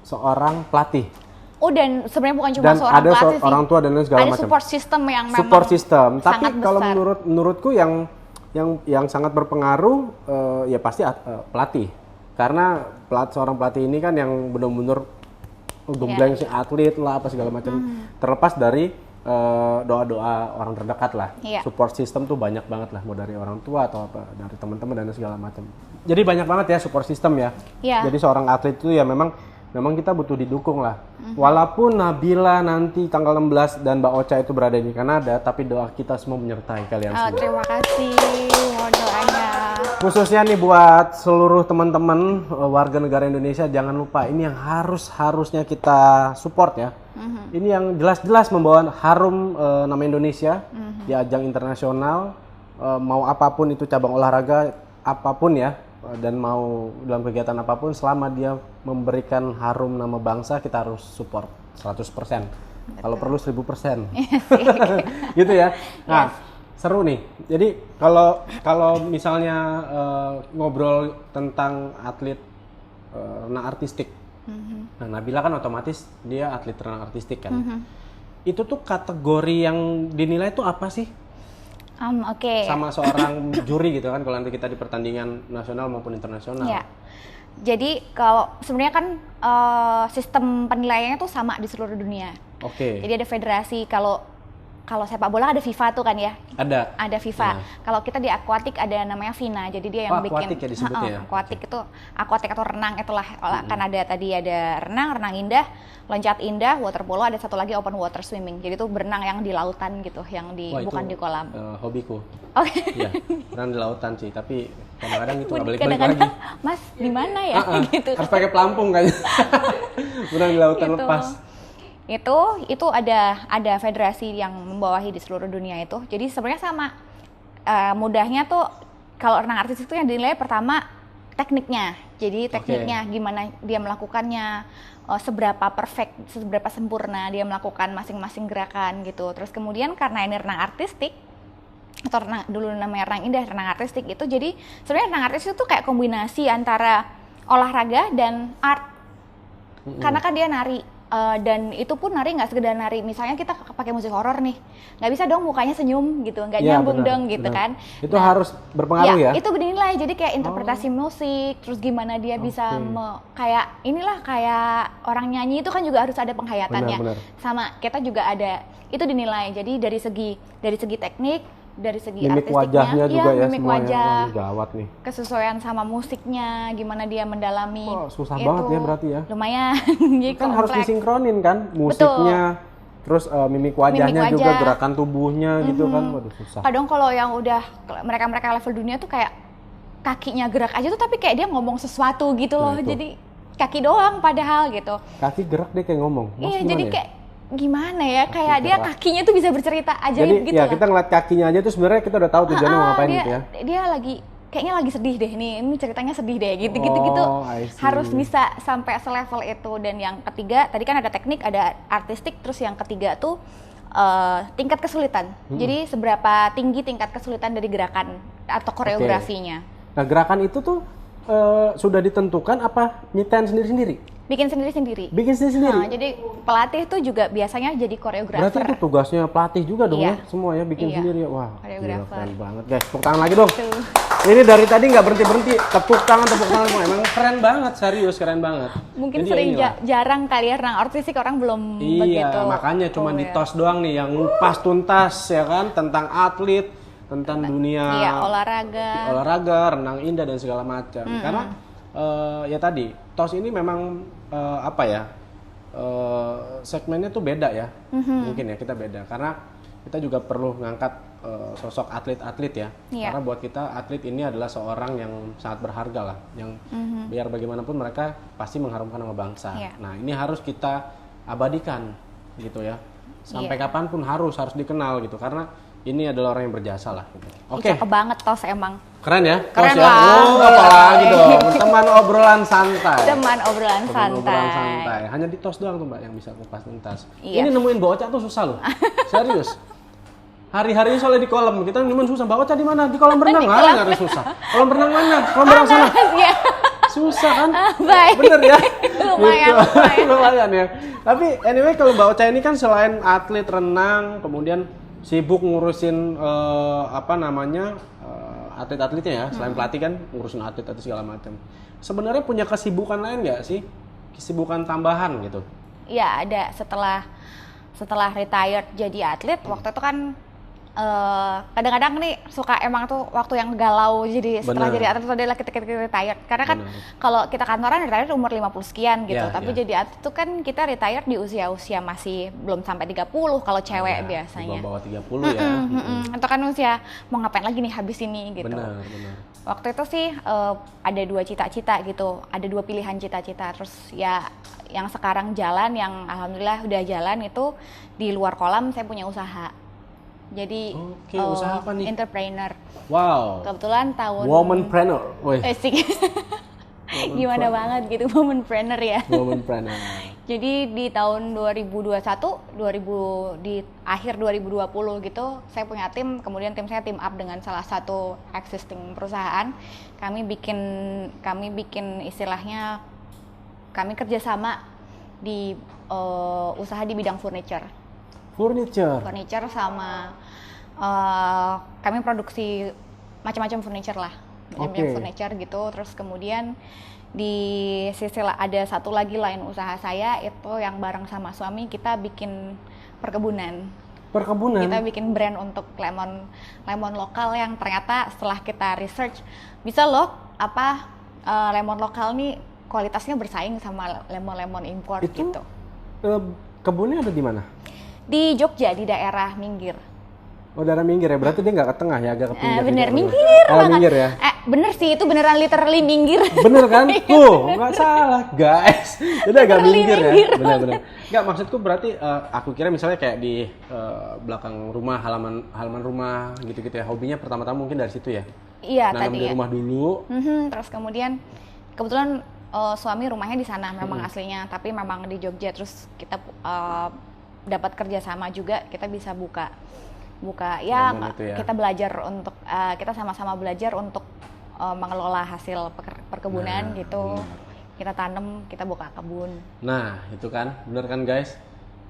[SPEAKER 2] seorang pelatih.
[SPEAKER 1] Oh, dan sebenarnya bukan cuma
[SPEAKER 2] Dan
[SPEAKER 1] seorang
[SPEAKER 2] ada
[SPEAKER 1] pelatih sih.
[SPEAKER 2] orang tua dan lain segala
[SPEAKER 1] ada
[SPEAKER 2] macam.
[SPEAKER 1] support system yang memang
[SPEAKER 2] Support system. Tapi
[SPEAKER 1] sangat
[SPEAKER 2] kalau
[SPEAKER 1] besar.
[SPEAKER 2] menurutku yang sangat berpengaruh ya pasti pelatih. Karena seorang pelatih ini kan yang benar-benar gembleng si atlet lah apa segala macam. Terlepas dari doa-doa orang terdekat lah.
[SPEAKER 1] Iya.
[SPEAKER 2] Support system tuh banyak banget lah, mau dari orang tua atau apa, dari teman-teman dan segala macam. Jadi banyak banget ya support system ya.
[SPEAKER 1] Iya.
[SPEAKER 2] Jadi seorang atlet itu ya memang kita butuh didukung lah. Walaupun Nabila nanti tanggal 16 dan Mbak Ocha itu berada di Kanada, tapi doa kita semua menyertai kalian semua.
[SPEAKER 1] Terima kasih, mohon doanya.
[SPEAKER 2] Khususnya nih buat seluruh teman-teman warga negara Indonesia, jangan lupa ini yang harusnya kita support ya. Ini yang jelas-jelas membawa harum nama Indonesia di ajang internasional, mau apapun itu cabang olahraga apapun ya, dan mau dalam kegiatan apapun, selama dia memberikan harum nama bangsa, kita harus support 100%. Kalau perlu 1000%. Gitu ya. Nah, seru nih. Jadi kalau misalnya ngobrol tentang atlet renang artistik, nah Nabila kan otomatis dia atlet renang artistik kan. Itu tuh kategori yang dinilai tuh apa sih?
[SPEAKER 1] Oke.
[SPEAKER 2] Sama seorang juri gitu kan, kalau nanti kita di pertandingan nasional maupun internasional.
[SPEAKER 1] Ya. Jadi kalau sebenarnya kan sistem penilaiannya tuh sama di seluruh dunia.
[SPEAKER 2] Oke.
[SPEAKER 1] Jadi ada federasi, kalau sepak bola ada FIFA tuh kan ya.
[SPEAKER 2] Ada
[SPEAKER 1] FIFA.
[SPEAKER 2] Ya.
[SPEAKER 1] Kalau kita di akuatik ada namanya FINA. Jadi dia yang bikin
[SPEAKER 2] akuatik ya disebutnya ya?
[SPEAKER 1] Akuatik itu akuatik atau renang itulah. Kan ada tadi ada renang indah, loncat indah, water polo, ada satu lagi open water swimming. Jadi itu berenang yang di lautan gitu, yang bukan di kolam.
[SPEAKER 2] Hobiku.
[SPEAKER 1] Oke.
[SPEAKER 2] Iya, renang di lautan sih, tapi kadang-kadang itu nggak balik-balik lagi.
[SPEAKER 1] Kadang-kadang, Mas, di mana ya? Gitu.
[SPEAKER 2] Harus pakai pelampung kan. Renang di lautan
[SPEAKER 1] Gitu.
[SPEAKER 2] lepas.
[SPEAKER 1] Itu ada federasi yang membawahi di seluruh dunia itu. Jadi sebenarnya sama mudahnya tuh kalau renang artistik itu yang dinilai pertama tekniknya. Jadi tekniknya gimana dia melakukannya, seberapa perfect, seberapa sempurna dia melakukan masing-masing gerakan gitu. Terus kemudian karena ini renang artistik atau dulu namanya renang indah, renang artistik itu, jadi sebenarnya renang artistik itu kayak kombinasi antara olahraga dan art. Karena kan dia nari. Dan itu pun nari nggak sekedar nari, misalnya kita pakai musik horor nih, nggak bisa dong mukanya senyum gitu, nggak nyambung dong gitu kan.
[SPEAKER 2] Itu harus berpengaruh ya?
[SPEAKER 1] Itu bernilai, jadi kayak interpretasi musik, terus gimana dia bisa kayak inilah, kayak orang nyanyi itu kan juga harus ada penghayatannya.
[SPEAKER 2] Benar.
[SPEAKER 1] Sama kita juga ada, itu dinilai, jadi dari segi teknik, dari segi
[SPEAKER 2] mimik
[SPEAKER 1] artistiknya,
[SPEAKER 2] wajahnya juga ya
[SPEAKER 1] mimik
[SPEAKER 2] semuanya.
[SPEAKER 1] wajah,
[SPEAKER 2] Wah, gawat nih.
[SPEAKER 1] kesesuaian sama musiknya, gimana dia mendalami.
[SPEAKER 2] Wah, susah banget ya berarti ya.
[SPEAKER 1] Lumayan. Jadi
[SPEAKER 2] Kan harus disinkronin kan, musiknya, terus mimik wajahnya
[SPEAKER 1] Mimik
[SPEAKER 2] juga,
[SPEAKER 1] wajah.
[SPEAKER 2] gerakan tubuhnya gitu kan, waduh susah.
[SPEAKER 1] Kadang kalau yang udah mereka level dunia tuh kayak kakinya gerak aja tuh, tapi kayak dia ngomong sesuatu gitu loh.
[SPEAKER 2] itu.
[SPEAKER 1] Jadi kaki doang padahal gitu.
[SPEAKER 2] Kaki gerak dia kayak ngomong.
[SPEAKER 1] Iya,
[SPEAKER 2] Gimana
[SPEAKER 1] jadi
[SPEAKER 2] ya?
[SPEAKER 1] kayak gimana ya, kayak dia
[SPEAKER 2] gerak.
[SPEAKER 1] kakinya tuh bisa bercerita ajaib
[SPEAKER 2] Jadi
[SPEAKER 1] gitu
[SPEAKER 2] ya
[SPEAKER 1] lah.
[SPEAKER 2] kita ngeliat kakinya aja tuh sebenarnya kita udah tahu tujuannya mau ngapain
[SPEAKER 1] dia,
[SPEAKER 2] gitu ya.
[SPEAKER 1] Dia kayaknya lagi sedih deh nih, ini ceritanya sedih deh gitu.
[SPEAKER 2] I see.
[SPEAKER 1] Harus bisa sampai selevel itu. Dan yang ketiga, tadi kan ada teknik, ada artistik, terus yang ketiga tuh tingkat kesulitan. Jadi seberapa tinggi tingkat kesulitan dari gerakan atau koreografinya.
[SPEAKER 2] Nah gerakan itu tuh sudah ditentukan apa nyiptain sendiri-sendiri?
[SPEAKER 1] Bikin sendiri-sendiri.
[SPEAKER 2] Bikin sendiri-sendiri?
[SPEAKER 1] Nah, jadi pelatih tuh juga biasanya jadi koreografer.
[SPEAKER 2] Berarti itu tugasnya pelatih juga dong
[SPEAKER 1] Iya.
[SPEAKER 2] ya? Semua ya bikin
[SPEAKER 1] Iya.
[SPEAKER 2] sendiri ya? Wah, gila,
[SPEAKER 1] Koreografer.
[SPEAKER 2] keren banget guys. Tepuk tangan lagi dong.
[SPEAKER 1] Tuh.
[SPEAKER 2] Ini dari tadi nggak berhenti-berhenti. Tepuk tangan. Emang keren banget, serius keren banget.
[SPEAKER 1] Mungkin
[SPEAKER 2] Jadi
[SPEAKER 1] sering
[SPEAKER 2] inilah.
[SPEAKER 1] jarang kali ya renang artistik, orang belum begitu.
[SPEAKER 2] Iya, makanya cuma di
[SPEAKER 1] aware.
[SPEAKER 2] tos doang nih yang ngupas tuntas ya kan tentang atlet, tentang dunia
[SPEAKER 1] Iya, olahraga,
[SPEAKER 2] renang indah dan segala macam. Karena ya tadi tos ini memang segmennya tuh beda ya. Mungkin ya kita beda karena kita juga perlu ngangkat sosok atlet-atlet ya.
[SPEAKER 1] Iya.
[SPEAKER 2] Karena buat kita atlet ini adalah seorang yang sangat berharga lah, yang biar bagaimanapun mereka pasti mengharumkan nama bangsa.
[SPEAKER 1] Iya.
[SPEAKER 2] Nah, ini harus kita abadikan gitu ya. Sampai kapanpun harus dikenal gitu, karena ini adalah orang yang berjasa lah gitu. Oke.
[SPEAKER 1] Cakep banget Tos emang.
[SPEAKER 2] Keren ya?
[SPEAKER 1] Keren
[SPEAKER 2] Tos ya?
[SPEAKER 1] lah.
[SPEAKER 2] Oh, apalagi dong. Teman obrolan santai.
[SPEAKER 1] Teman obrolan
[SPEAKER 2] Teman obrolan
[SPEAKER 1] santai.
[SPEAKER 2] santai. Hanya di Tos doang tuh Mbak yang bisa kupas tuntas.
[SPEAKER 1] Iya.
[SPEAKER 2] Ini nemuin Mbak Ocha tuh susah loh. Serius. Hari-hari soalnya di kolam, kita nemuin susah. Mbak Ocha di mana? Di kolam renang. Nyari susah. Kolam renang mana? Kolam renang sana.
[SPEAKER 1] Iya.
[SPEAKER 2] Susah kan?
[SPEAKER 1] Baik.
[SPEAKER 2] Bener ya?
[SPEAKER 1] Lumayan,
[SPEAKER 2] Gitu. Lumayan ya. Tapi anyway kalau Mbak Ocha ini kan selain atlet renang, kemudian sibuk ngurusin atlet-atletnya ya. Selain pelatih kan ngurusin atlet segala macam. Sebenarnya punya kesibukan lain nggak sih? Kesibukan tambahan gitu?
[SPEAKER 1] Iya ada, setelah retired jadi atlet, waktu itu kan kadang-kadang nih suka emang tuh waktu yang galau, jadi setelah
[SPEAKER 2] Bener.
[SPEAKER 1] jadi atlet itu adalah ketika kita retired. Karena kan
[SPEAKER 2] Bener.
[SPEAKER 1] kalau kita kantoran retired umur 50 sekian gitu,
[SPEAKER 2] Ya,
[SPEAKER 1] tapi
[SPEAKER 2] ya.
[SPEAKER 1] jadi atlet itu kan kita retired di usia-usia masih belum sampai 30 kalau cewek biasanya.
[SPEAKER 2] Di bawah 30 ya.
[SPEAKER 1] Itu kan usia mau ngapain lagi nih habis ini gitu.
[SPEAKER 2] Benar.
[SPEAKER 1] Waktu itu sih ada 2 cita-cita gitu, ada 2 pilihan cita-cita. Terus ya yang sekarang jalan, yang alhamdulillah udah jalan itu di luar kolam saya punya usaha. Jadi
[SPEAKER 2] Oke, usaha apa nih?
[SPEAKER 1] Entrepreneur.
[SPEAKER 2] Wow.
[SPEAKER 1] Kebetulan tahun
[SPEAKER 2] Womanpreneur. Wih,
[SPEAKER 1] Asik. Gimana banget gitu womanpreneur ya.
[SPEAKER 2] womanpreneur.
[SPEAKER 1] Jadi di tahun 2021, di akhir 2020 gitu, saya punya tim, kemudian tim saya team up dengan salah satu existing perusahaan. Kami bikin istilahnya, kami kerjasama di usaha di bidang furniture sama kami produksi macam-macam furniture lah, macam-macam furniture gitu. Terus kemudian di sisi ada satu lagi lain usaha saya itu yang bareng sama suami, kita bikin perkebunan. Kita bikin brand untuk lemon lokal yang ternyata setelah kita research bisa loh lemon lokal nih kualitasnya bersaing sama lemon import
[SPEAKER 2] Itu
[SPEAKER 1] gitu.
[SPEAKER 2] Kebunnya ada di mana?
[SPEAKER 1] Di Jogja, di daerah Minggir.
[SPEAKER 2] Oh, daerah Minggir ya, berarti dia nggak ke tengah ya, agak ke pinggir.
[SPEAKER 1] Bener,
[SPEAKER 2] gitu.
[SPEAKER 1] minggir banget.
[SPEAKER 2] Minggir ya.
[SPEAKER 1] Bener sih, itu beneran literally minggir.
[SPEAKER 2] Bener kan? Tuh, nggak salah guys. Jadi agak minggir ya. Bener-bener. Nggak, maksudku berarti aku kira misalnya kayak di belakang rumah, halaman rumah gitu-gitu ya. Hobinya pertama-tama mungkin dari situ ya.
[SPEAKER 1] Iya,
[SPEAKER 2] Nanam
[SPEAKER 1] tadi
[SPEAKER 2] di
[SPEAKER 1] ya.
[SPEAKER 2] rumah dulu.
[SPEAKER 1] Terus kemudian kebetulan suami rumahnya di sana memang aslinya, tapi memang di Jogja. Terus kita dapat kerjasama juga, kita bisa buka ya,
[SPEAKER 2] itu ya.
[SPEAKER 1] kita belajar untuk kita sama-sama belajar untuk mengelola hasil perkebunan gitu. Kita tanam, kita buka kebun.
[SPEAKER 2] Nah, itu kan, bener kan guys?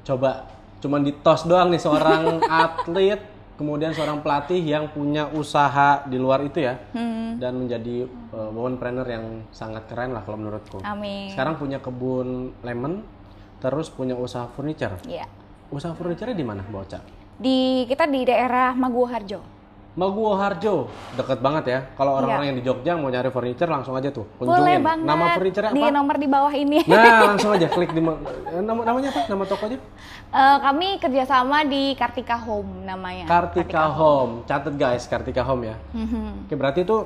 [SPEAKER 2] Coba, cuman di tos doang nih seorang atlet, kemudian seorang pelatih yang punya usaha di luar itu ya, dan menjadi womanpreneur yang sangat keren lah kalau menurutku.
[SPEAKER 1] Amin.
[SPEAKER 2] Sekarang punya kebun lemon, terus punya usaha furniture.
[SPEAKER 1] Iya.
[SPEAKER 2] Usaha furniture di mana, Mbak Ocha?
[SPEAKER 1] Kita di daerah Maguwoharjo.
[SPEAKER 2] Maguwoharjo, deket banget ya. Kalau orang-orang yang di Jogja mau nyari furniture langsung aja tuh
[SPEAKER 1] Boleh
[SPEAKER 2] kunjungin.
[SPEAKER 1] banget.
[SPEAKER 2] Nama furniture apa?
[SPEAKER 1] Di nomor di bawah ini.
[SPEAKER 2] Nah, langsung aja klik di namanya apa? Nama tokonya?
[SPEAKER 1] Kami kerjasama di Kartika Home namanya.
[SPEAKER 2] Kartika Home. Catat guys, Kartika Home ya. Oke, berarti itu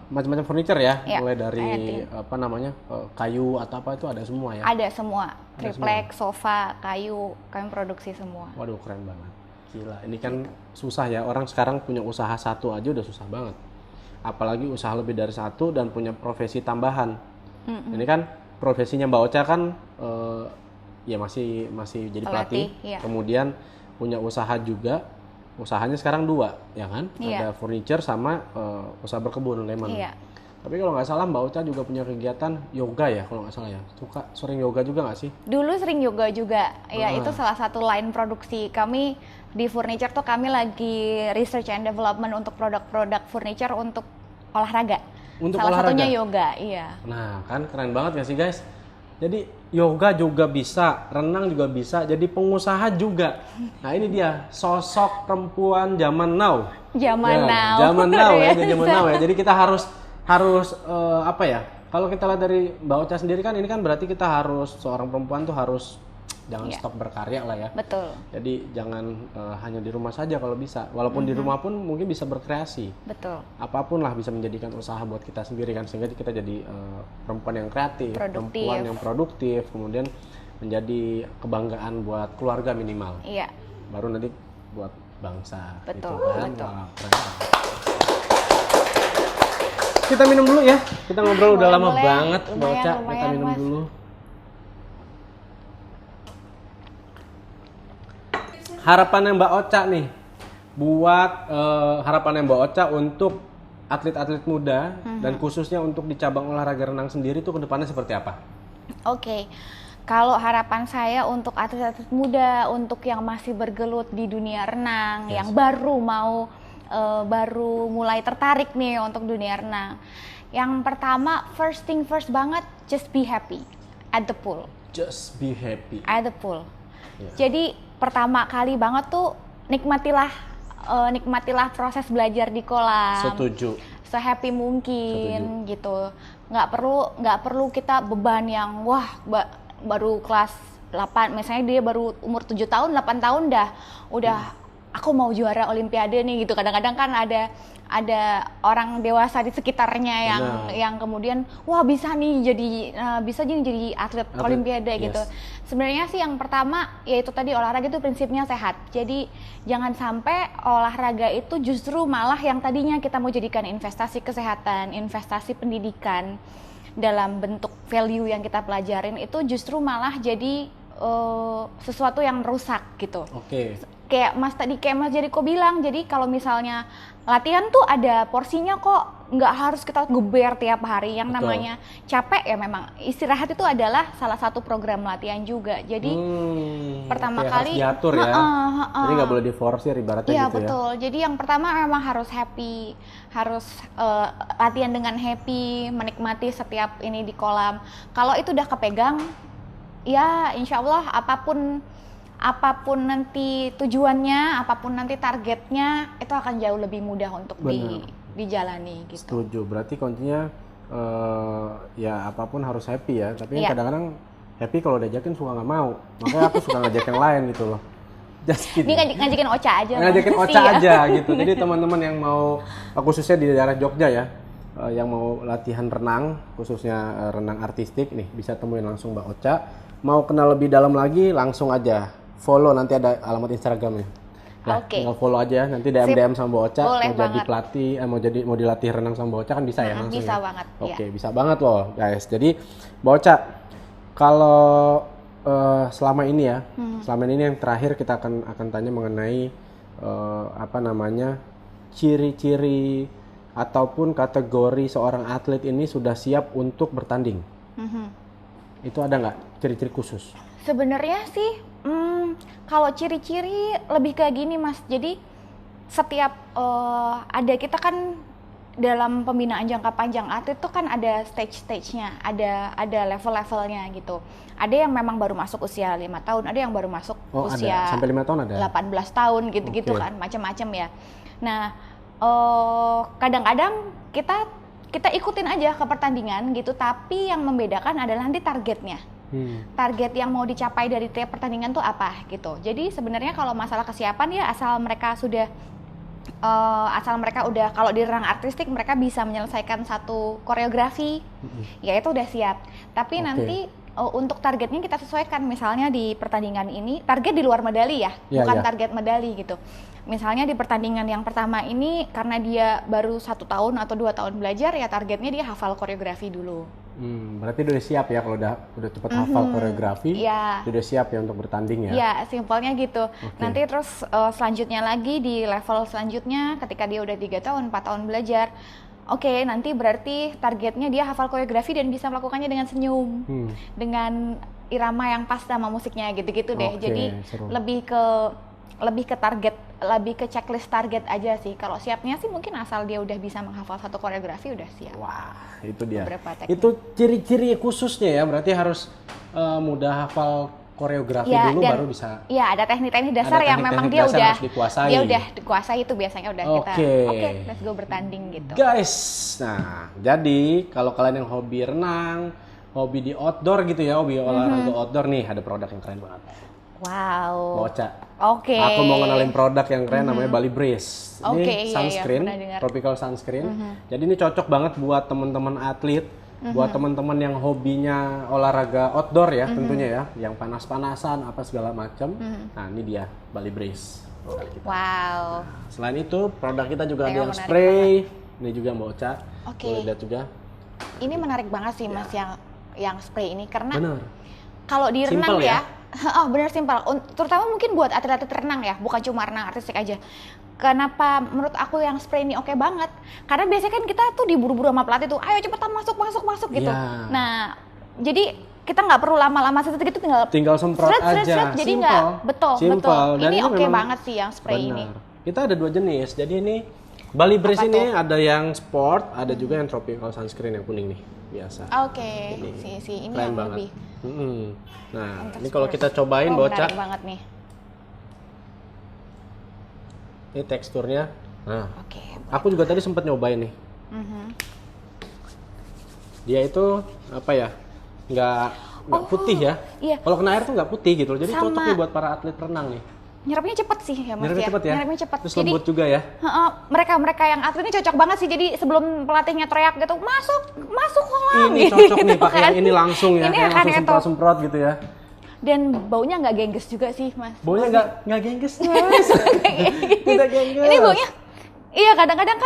[SPEAKER 2] macam-macam furniture ya,
[SPEAKER 1] Ya,
[SPEAKER 2] mulai dari
[SPEAKER 1] kayak
[SPEAKER 2] kayu atau apa itu ada semua ya.
[SPEAKER 1] Ada semua, triplek, sofa, kayu, kami produksi semua.
[SPEAKER 2] Waduh, keren banget. Gila, ini kan susah ya, orang sekarang punya usaha satu aja udah susah banget. Apalagi usaha lebih dari satu dan punya profesi tambahan. Ini kan profesinya Mbak Ocha kan ya masih jadi pelatih.
[SPEAKER 1] Iya.
[SPEAKER 2] Kemudian punya usaha juga. Usahanya sekarang 2, ya kan?
[SPEAKER 1] Iya.
[SPEAKER 2] Ada furniture sama usaha berkebun lemon.
[SPEAKER 1] Iya.
[SPEAKER 2] Tapi kalau nggak salah Mbak Ocha juga punya kegiatan yoga ya, kalau nggak salah ya. Sering yoga juga nggak sih?
[SPEAKER 1] Dulu sering yoga juga, ya itu salah satu line produksi kami di furniture tuh, kami lagi research and development untuk produk-produk furniture untuk olahraga.
[SPEAKER 2] Untuk
[SPEAKER 1] salah
[SPEAKER 2] olahraga?
[SPEAKER 1] satunya yoga, iya.
[SPEAKER 2] Nah, kan keren banget nggak sih guys? Jadi yoga juga bisa, renang juga bisa, jadi pengusaha juga. Nah ini dia, sosok perempuan zaman now.
[SPEAKER 1] Zaman
[SPEAKER 2] now ya, zaman now ya. Jadi kita harus apa ya? Kalau kita lihat dari Mbak Ocha sendiri kan, ini kan berarti kita harus, seorang perempuan tuh harus jangan stop berkarya lah ya.
[SPEAKER 1] Betul.
[SPEAKER 2] Jadi jangan hanya di rumah saja kalau bisa. Walaupun di rumah pun mungkin bisa berkreasi.
[SPEAKER 1] Betul.
[SPEAKER 2] Apapun lah bisa menjadikan usaha buat kita sendiri kan, sehingga kita jadi perempuan yang kreatif, perempuan yang produktif, kemudian menjadi kebanggaan buat keluarga minimal.
[SPEAKER 1] Iya.
[SPEAKER 2] Baru nanti buat bangsa.
[SPEAKER 1] Betul,
[SPEAKER 2] gitu kan.
[SPEAKER 1] betul.
[SPEAKER 2] Wah, keren banget. Kita minum dulu ya. Kita ngobrol udah lama
[SPEAKER 1] Boleh.
[SPEAKER 2] banget, Mbak
[SPEAKER 1] Lumayan,
[SPEAKER 2] Ocha. Kita
[SPEAKER 1] lumayan,
[SPEAKER 2] minum
[SPEAKER 1] Mas.
[SPEAKER 2] dulu. Harapannya Mbak Ocha nih, buat harapannya Mbak Ocha untuk atlet-atlet muda dan khususnya untuk di cabang olahraga renang sendiri tuh kedepannya seperti apa?
[SPEAKER 1] Oke. Kalau harapan saya untuk atlet-atlet muda, untuk yang masih bergelut di dunia renang, yang baru baru mulai tertarik nih untuk dunia renang. Yang pertama, first thing first banget, just be happy at the pool.
[SPEAKER 2] Just be happy.
[SPEAKER 1] At the pool.
[SPEAKER 2] Yeah.
[SPEAKER 1] Jadi pertama kali banget tuh nikmatilah proses belajar di kolam.
[SPEAKER 2] Setuju.
[SPEAKER 1] Se-happy mungkin gitu. Nggak perlu kita beban yang baru kelas 8, misalnya dia baru umur 7 tahun, 8 tahun udah aku mau juara olimpiade nih gitu. Kadang-kadang kan ada orang dewasa di sekitarnya yang kemudian bisa jadi atlet olimpiade
[SPEAKER 2] yes.
[SPEAKER 1] gitu. Sebenarnya sih yang pertama yaitu tadi olahraga itu prinsipnya sehat. Jadi jangan sampai olahraga itu justru malah yang tadinya kita mau jadikan investasi kesehatan, investasi pendidikan dalam bentuk value yang kita pelajarin itu justru malah jadi sesuatu yang rusak gitu.
[SPEAKER 2] Oke.
[SPEAKER 1] Kayak Mas Jericho bilang, jadi kalau misalnya latihan tuh ada porsinya kok, nggak harus kita geber tiap hari. Yang namanya capek ya memang istirahat itu adalah salah satu program latihan juga. Jadi pertama kali
[SPEAKER 2] harus diatur ya. Jadi nggak boleh diforsir ibaratnya
[SPEAKER 1] iya,
[SPEAKER 2] gitu
[SPEAKER 1] betul. Jadi yang pertama memang harus happy, harus latihan dengan happy, menikmati setiap ini di kolam. Kalau itu udah kepegang, ya insya Allah apapun nanti tujuannya, apapun nanti targetnya, itu akan jauh lebih mudah untuk dijalani gitu.
[SPEAKER 2] Setuju. Berarti kuncinya ya apapun harus happy ya. Tapi kadang-kadang happy kalau diajakin suka nggak mau. Makanya aku suka ngajak yang lain gitu loh. Just kidding.
[SPEAKER 1] Ini ngajakin Ocha aja.
[SPEAKER 2] Ngajakin
[SPEAKER 1] Mas.
[SPEAKER 2] Ocha
[SPEAKER 1] Iya.
[SPEAKER 2] aja gitu. Jadi teman-teman yang mau, khususnya di daerah Jogja ya, yang mau latihan renang, khususnya renang artistik nih, bisa temuin langsung Mbak Ocha. Mau kenal lebih dalam lagi, langsung aja follow, nanti ada alamat Instagramnya. Nah, tinggal follow aja, nanti DM sama Mbak Ocha.
[SPEAKER 1] Boleh
[SPEAKER 2] mau jadi pelatih, mau dilatih renang sama Mbak Ocha kan bisa ya langsung.
[SPEAKER 1] Bisa
[SPEAKER 2] ya?
[SPEAKER 1] banget.
[SPEAKER 2] Oke, bisa banget loh guys. Jadi Mbak Ocha, kalau selama ini ya, selama ini yang terakhir kita akan tanya mengenai ciri-ciri ataupun kategori seorang atlet ini sudah siap untuk bertanding. Itu ada nggak ciri-ciri khusus?
[SPEAKER 1] Sebenarnya sih kalau ciri-ciri lebih kayak gini Mas. Jadi setiap kita kan dalam pembinaan jangka panjang atlet itu kan ada stage-stage-nya, ada level-levelnya gitu. Ada yang memang baru masuk usia 5 tahun, ada yang baru masuk usia
[SPEAKER 2] sampai 5 tahun ada?
[SPEAKER 1] 18 tahun gitu-gitu kan, macam-macam ya. Nah, kadang-kadang kita ikutin aja ke pertandingan gitu, tapi yang membedakan adalah nanti targetnya. Target yang mau dicapai dari tiap pertandingan tuh apa gitu. Jadi sebenarnya kalau masalah kesiapan ya asal mereka udah kalau di renang artistik mereka bisa menyelesaikan satu koreografi, ya itu udah siap. Tapi nanti untuk targetnya kita sesuaikan. Misalnya di pertandingan ini target di luar medali ya, bukan target medali gitu. Misalnya di pertandingan yang pertama ini karena dia baru 1 tahun atau 2 tahun belajar, ya targetnya dia hafal koreografi dulu.
[SPEAKER 2] Berarti udah siap ya kalau udah cepat hafal koreografi, udah siap ya untuk bertanding ya?
[SPEAKER 1] Iya, simpelnya gitu. Nanti terus selanjutnya lagi di level selanjutnya ketika dia udah 3 tahun, 4 tahun belajar, nanti berarti targetnya dia hafal koreografi dan bisa melakukannya dengan senyum, dengan irama yang pas sama musiknya gitu-gitu deh. Jadi
[SPEAKER 2] seru.
[SPEAKER 1] lebih ke checklist target aja sih. Kalau siapnya sih mungkin asal dia udah bisa menghafal satu koreografi udah siap.
[SPEAKER 2] Wah, itu dia.
[SPEAKER 1] Itu
[SPEAKER 2] ciri-ciri khususnya ya, berarti harus mudah hafal koreografi dulu baru bisa.
[SPEAKER 1] Iya, ada teknik-teknik dasar yang memang dia udah dikuasai itu biasanya udah kita let's go bertanding gitu.
[SPEAKER 2] Guys, nah jadi kalau kalian yang hobi renang, hobi di outdoor gitu ya, hobi olahraga outdoor nih, ada produk yang keren banget.
[SPEAKER 1] Wow.
[SPEAKER 2] Ocha. Aku mau kenalin produk yang keren namanya Bali Breeze. Ini sunscreen, tropical sunscreen. Jadi ini cocok banget buat teman-teman atlet Buat teman-teman yang hobinya olahraga outdoor ya tentunya ya, yang panas-panasan apa segala macam. Nah, ini dia Bali Breeze.
[SPEAKER 1] Wow.
[SPEAKER 2] Selain itu, produk kita juga ada yang
[SPEAKER 1] menarik
[SPEAKER 2] spray. Ini juga Mbak Ocha.
[SPEAKER 1] Oke.
[SPEAKER 2] Boleh lihat juga.
[SPEAKER 1] Ini menarik banget sih Mas yang spray ini karena
[SPEAKER 2] Benar.
[SPEAKER 1] kalau di renang
[SPEAKER 2] Simple ya?
[SPEAKER 1] oh benar simpel. Terutama mungkin buat atlet-atlet renang ya, bukan cuma renang artistik aja. Kenapa menurut aku yang spray ini oke banget? Karena biasanya kan kita tuh diburu-buru sama pelatih tuh, ayo cepetan masuk gitu.
[SPEAKER 2] Ya.
[SPEAKER 1] Nah, jadi kita nggak perlu lama-lama gitu,
[SPEAKER 2] Tinggal semprot aja.
[SPEAKER 1] jadi
[SPEAKER 2] Simple.
[SPEAKER 1] nggak betul.
[SPEAKER 2] Dan
[SPEAKER 1] Ini oke
[SPEAKER 2] memang
[SPEAKER 1] banget sih yang spray ini.
[SPEAKER 2] Kita ada 2 jenis. Jadi ini Bali Breeze
[SPEAKER 1] Apa
[SPEAKER 2] ini
[SPEAKER 1] tuh?
[SPEAKER 2] ada yang sport, ada juga yang tropical sunscreen yang kuning nih, biasa.
[SPEAKER 1] Oke, ini
[SPEAKER 2] Keren
[SPEAKER 1] yang
[SPEAKER 2] banget.
[SPEAKER 1] lebih.
[SPEAKER 2] Nah,
[SPEAKER 1] untuk
[SPEAKER 2] ini kalau
[SPEAKER 1] sport.
[SPEAKER 2] kita cobain Bocah,
[SPEAKER 1] menarik banget nih.
[SPEAKER 2] ini teksturnya. Nah,
[SPEAKER 1] Oke.
[SPEAKER 2] aku juga tadi sempat nyobain nih. Dia itu apa ya? Nggak putih ya.
[SPEAKER 1] Iya.
[SPEAKER 2] Kalau kena air tuh nggak putih gitu. Jadi
[SPEAKER 1] Sama.
[SPEAKER 2] cocok nih buat para atlet renang nih.
[SPEAKER 1] Nyerapnya cepet sih ya Mas
[SPEAKER 2] Nyerapnya cepet ya.
[SPEAKER 1] Nyerapnya cepet.
[SPEAKER 2] Terus
[SPEAKER 1] Jadi
[SPEAKER 2] lembut juga ya.
[SPEAKER 1] mereka yang atlet ini cocok banget sih. Jadi sebelum pelatihnya teriak gitu, masuk kolam.
[SPEAKER 2] Ini cocok nih
[SPEAKER 1] Gitu
[SPEAKER 2] pakai
[SPEAKER 1] kan.
[SPEAKER 2] yang ini langsung ya.
[SPEAKER 1] Ini
[SPEAKER 2] Kayak
[SPEAKER 1] akan
[SPEAKER 2] langsung
[SPEAKER 1] etok.
[SPEAKER 2] semprot gitu ya.
[SPEAKER 1] Dan baunya nggak gengges juga sih Mas.
[SPEAKER 2] Baunya nggak gengges guys. Tidak gengges.
[SPEAKER 1] Ini baunya, iya kadang-kadang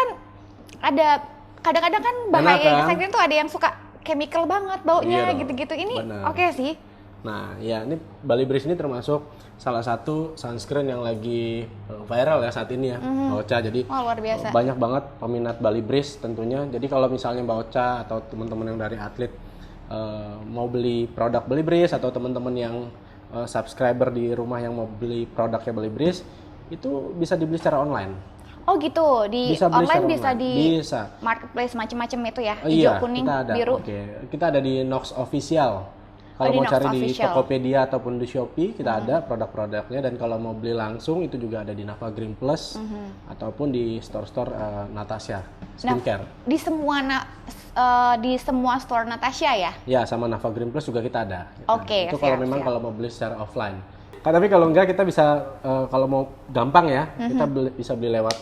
[SPEAKER 1] kan bahaya
[SPEAKER 2] Enak kan?
[SPEAKER 1] insectine tuh ada yang suka chemical banget baunya
[SPEAKER 2] Iya dong.
[SPEAKER 1] gitu-gitu. Ini
[SPEAKER 2] Benar.
[SPEAKER 1] oke sih.
[SPEAKER 2] Nah, ya ini Bali Breeze ini termasuk salah satu sunscreen yang lagi viral ya saat ini ya, Mbak Ocha. Jadi
[SPEAKER 1] Wah, luar biasa.
[SPEAKER 2] banyak banget peminat Bali Breeze tentunya. Jadi kalau misalnya Mbak Ocha atau teman-teman yang dari atlet mau beli produk Bali Breeze atau teman-teman yang subscriber di rumah yang mau beli produknya Bali Breeze, itu bisa dibeli secara online.
[SPEAKER 1] Oh gitu, di
[SPEAKER 2] Bisa beli
[SPEAKER 1] online
[SPEAKER 2] secara
[SPEAKER 1] bisa
[SPEAKER 2] online.
[SPEAKER 1] di
[SPEAKER 2] Bisa.
[SPEAKER 1] marketplace macam-macam itu ya,
[SPEAKER 2] Oh,
[SPEAKER 1] hijau,
[SPEAKER 2] iya,
[SPEAKER 1] kuning,
[SPEAKER 2] kita ada.
[SPEAKER 1] biru.
[SPEAKER 2] Oke, kita ada di Nox Official. Kalau
[SPEAKER 1] di
[SPEAKER 2] mau
[SPEAKER 1] Nox
[SPEAKER 2] cari di
[SPEAKER 1] Official.
[SPEAKER 2] Tokopedia ataupun di Shopee, kita ada produk-produknya. Dan kalau mau beli langsung, itu juga ada di Nava Green Plus ataupun di store-store Natasha Skincare.
[SPEAKER 1] Di semua store Natasha ya.
[SPEAKER 2] Ya, sama Nava Green Plus juga kita ada.
[SPEAKER 1] Oke,
[SPEAKER 2] itu kalau
[SPEAKER 1] siap,
[SPEAKER 2] memang
[SPEAKER 1] siap.
[SPEAKER 2] kalau mau beli secara offline. Tapi kalau enggak, kita bisa kalau mau gampang ya, kita bisa beli lewat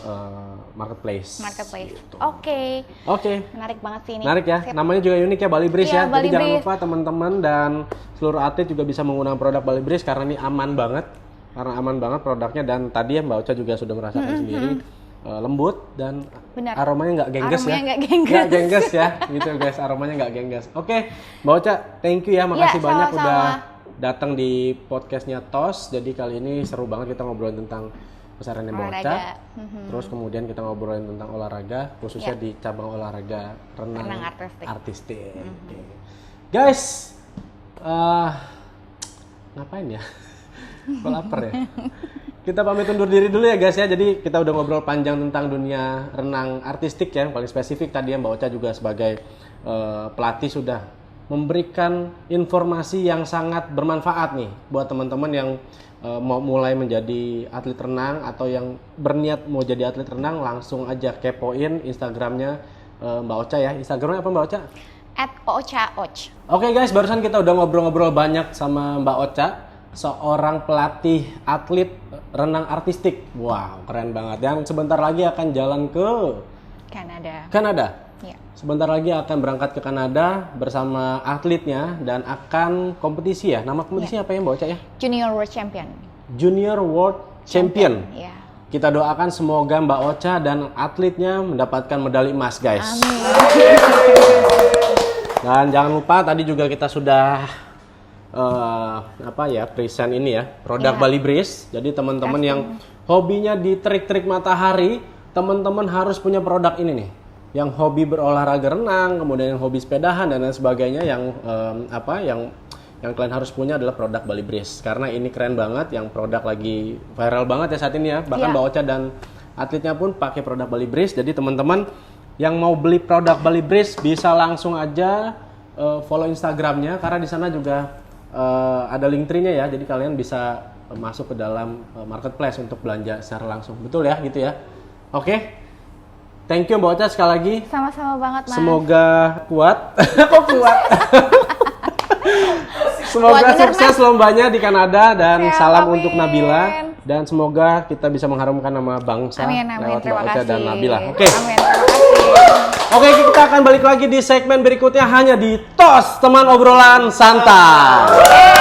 [SPEAKER 2] marketplace.
[SPEAKER 1] Marketplace.
[SPEAKER 2] Gitu.
[SPEAKER 1] Oke.
[SPEAKER 2] Oke.
[SPEAKER 1] Menarik banget sih ini.
[SPEAKER 2] Menarik ya,
[SPEAKER 1] Sip.
[SPEAKER 2] namanya juga unik ya, Bali Breeze
[SPEAKER 1] Iya,
[SPEAKER 2] ya. Jadi
[SPEAKER 1] Bali
[SPEAKER 2] jangan
[SPEAKER 1] Breeze.
[SPEAKER 2] lupa teman-teman dan seluruh atlet juga bisa menggunakan produk Bali Breeze karena ini aman banget. Karena aman banget produknya, dan tadi ya Mbak Ocha juga sudah merasakan sendiri lembut dan
[SPEAKER 1] Benar.
[SPEAKER 2] aromanya nggak gengges
[SPEAKER 1] Aromanya
[SPEAKER 2] ya.
[SPEAKER 1] nggak gengges.
[SPEAKER 2] Nggak gengges ya, gitu guys, aromanya nggak gengges. Oke, Mbak Ocha, thank you ya, makasih
[SPEAKER 1] Iya,
[SPEAKER 2] banyak
[SPEAKER 1] sama-sama.
[SPEAKER 2] udah datang di podcastnya TOS. Jadi kali ini seru banget kita ngobrolin tentang besarannya Mbak Ocha.
[SPEAKER 1] Olahraga.
[SPEAKER 2] Terus kemudian kita ngobrolin tentang olahraga, khususnya
[SPEAKER 1] Ya.
[SPEAKER 2] di cabang olahraga renang
[SPEAKER 1] Renang artistik.
[SPEAKER 2] Oke. Guys, ngapain ya? Kok lapar ya? Kita pamit undur diri dulu ya guys ya. Jadi kita udah ngobrol panjang tentang dunia renang artistik ya, yang paling spesifik tadi ya. Mbak Ocha juga sebagai pelatih sudah memberikan informasi yang sangat bermanfaat nih buat teman-teman yang mau mulai menjadi atlet renang atau yang berniat mau jadi atlet renang. Langsung aja kepoin Instagramnya Mbak Ocha ya. Instagramnya apa Mbak Ocha?
[SPEAKER 1] @ochaoch.
[SPEAKER 2] Oke guys, barusan kita udah ngobrol-ngobrol banyak sama Mbak Ocha, seorang pelatih atlet renang artistik. Wow, keren banget. Yang sebentar lagi akan jalan ke Kanada.
[SPEAKER 1] Ya.
[SPEAKER 2] Sebentar lagi akan berangkat ke Kanada bersama atletnya dan akan kompetisi ya. Nama kompetisinya apa ya Mbak Ocha ya?
[SPEAKER 1] Junior World Champion.
[SPEAKER 2] Junior World Champion.
[SPEAKER 1] Ya.
[SPEAKER 2] Kita doakan semoga Mbak Ocha dan atletnya mendapatkan medali emas guys.
[SPEAKER 1] Amin.
[SPEAKER 2] Dan jangan lupa tadi juga kita sudah present ini ya, produk
[SPEAKER 1] Iya.
[SPEAKER 2] Bali Breeze. Jadi teman-teman yang hobinya di trik-trik matahari, teman-teman harus punya produk ini nih. Yang hobi berolahraga renang, kemudian yang hobi sepedahan dan lain sebagainya, yang yang kalian harus punya adalah produk Bali Breeze. Karena ini keren banget, yang produk lagi viral banget ya saat ini ya. Bahkan
[SPEAKER 1] Iya.
[SPEAKER 2] Mbak Ocha dan atletnya pun pakai produk Bali Breeze. Jadi teman-teman yang mau beli produk Bali Breeze bisa langsung aja follow Instagramnya, karena di sana juga ada link tree-nya ya. Jadi kalian bisa masuk ke dalam marketplace untuk belanja secara langsung. Betul ya, gitu ya. Oke. Thank you Mbak Ocha sekali lagi.
[SPEAKER 1] Sama-sama banget Mas.
[SPEAKER 2] Semoga kuat. Kok kuat? Semoga
[SPEAKER 1] Kuat bener,
[SPEAKER 2] sukses lombanya di Kanada dan
[SPEAKER 1] Siap,
[SPEAKER 2] salam
[SPEAKER 1] amin.
[SPEAKER 2] untuk Nabila, dan semoga kita bisa mengharumkan nama bangsa
[SPEAKER 1] Amin,
[SPEAKER 2] lewat Mbak
[SPEAKER 1] terima
[SPEAKER 2] Ocha
[SPEAKER 1] kasih.
[SPEAKER 2] dan Nabila. Oke.
[SPEAKER 1] Amin, terima kasih.
[SPEAKER 2] Oke, kita akan balik lagi di segmen berikutnya hanya di TOS Teman Obrolan Santai.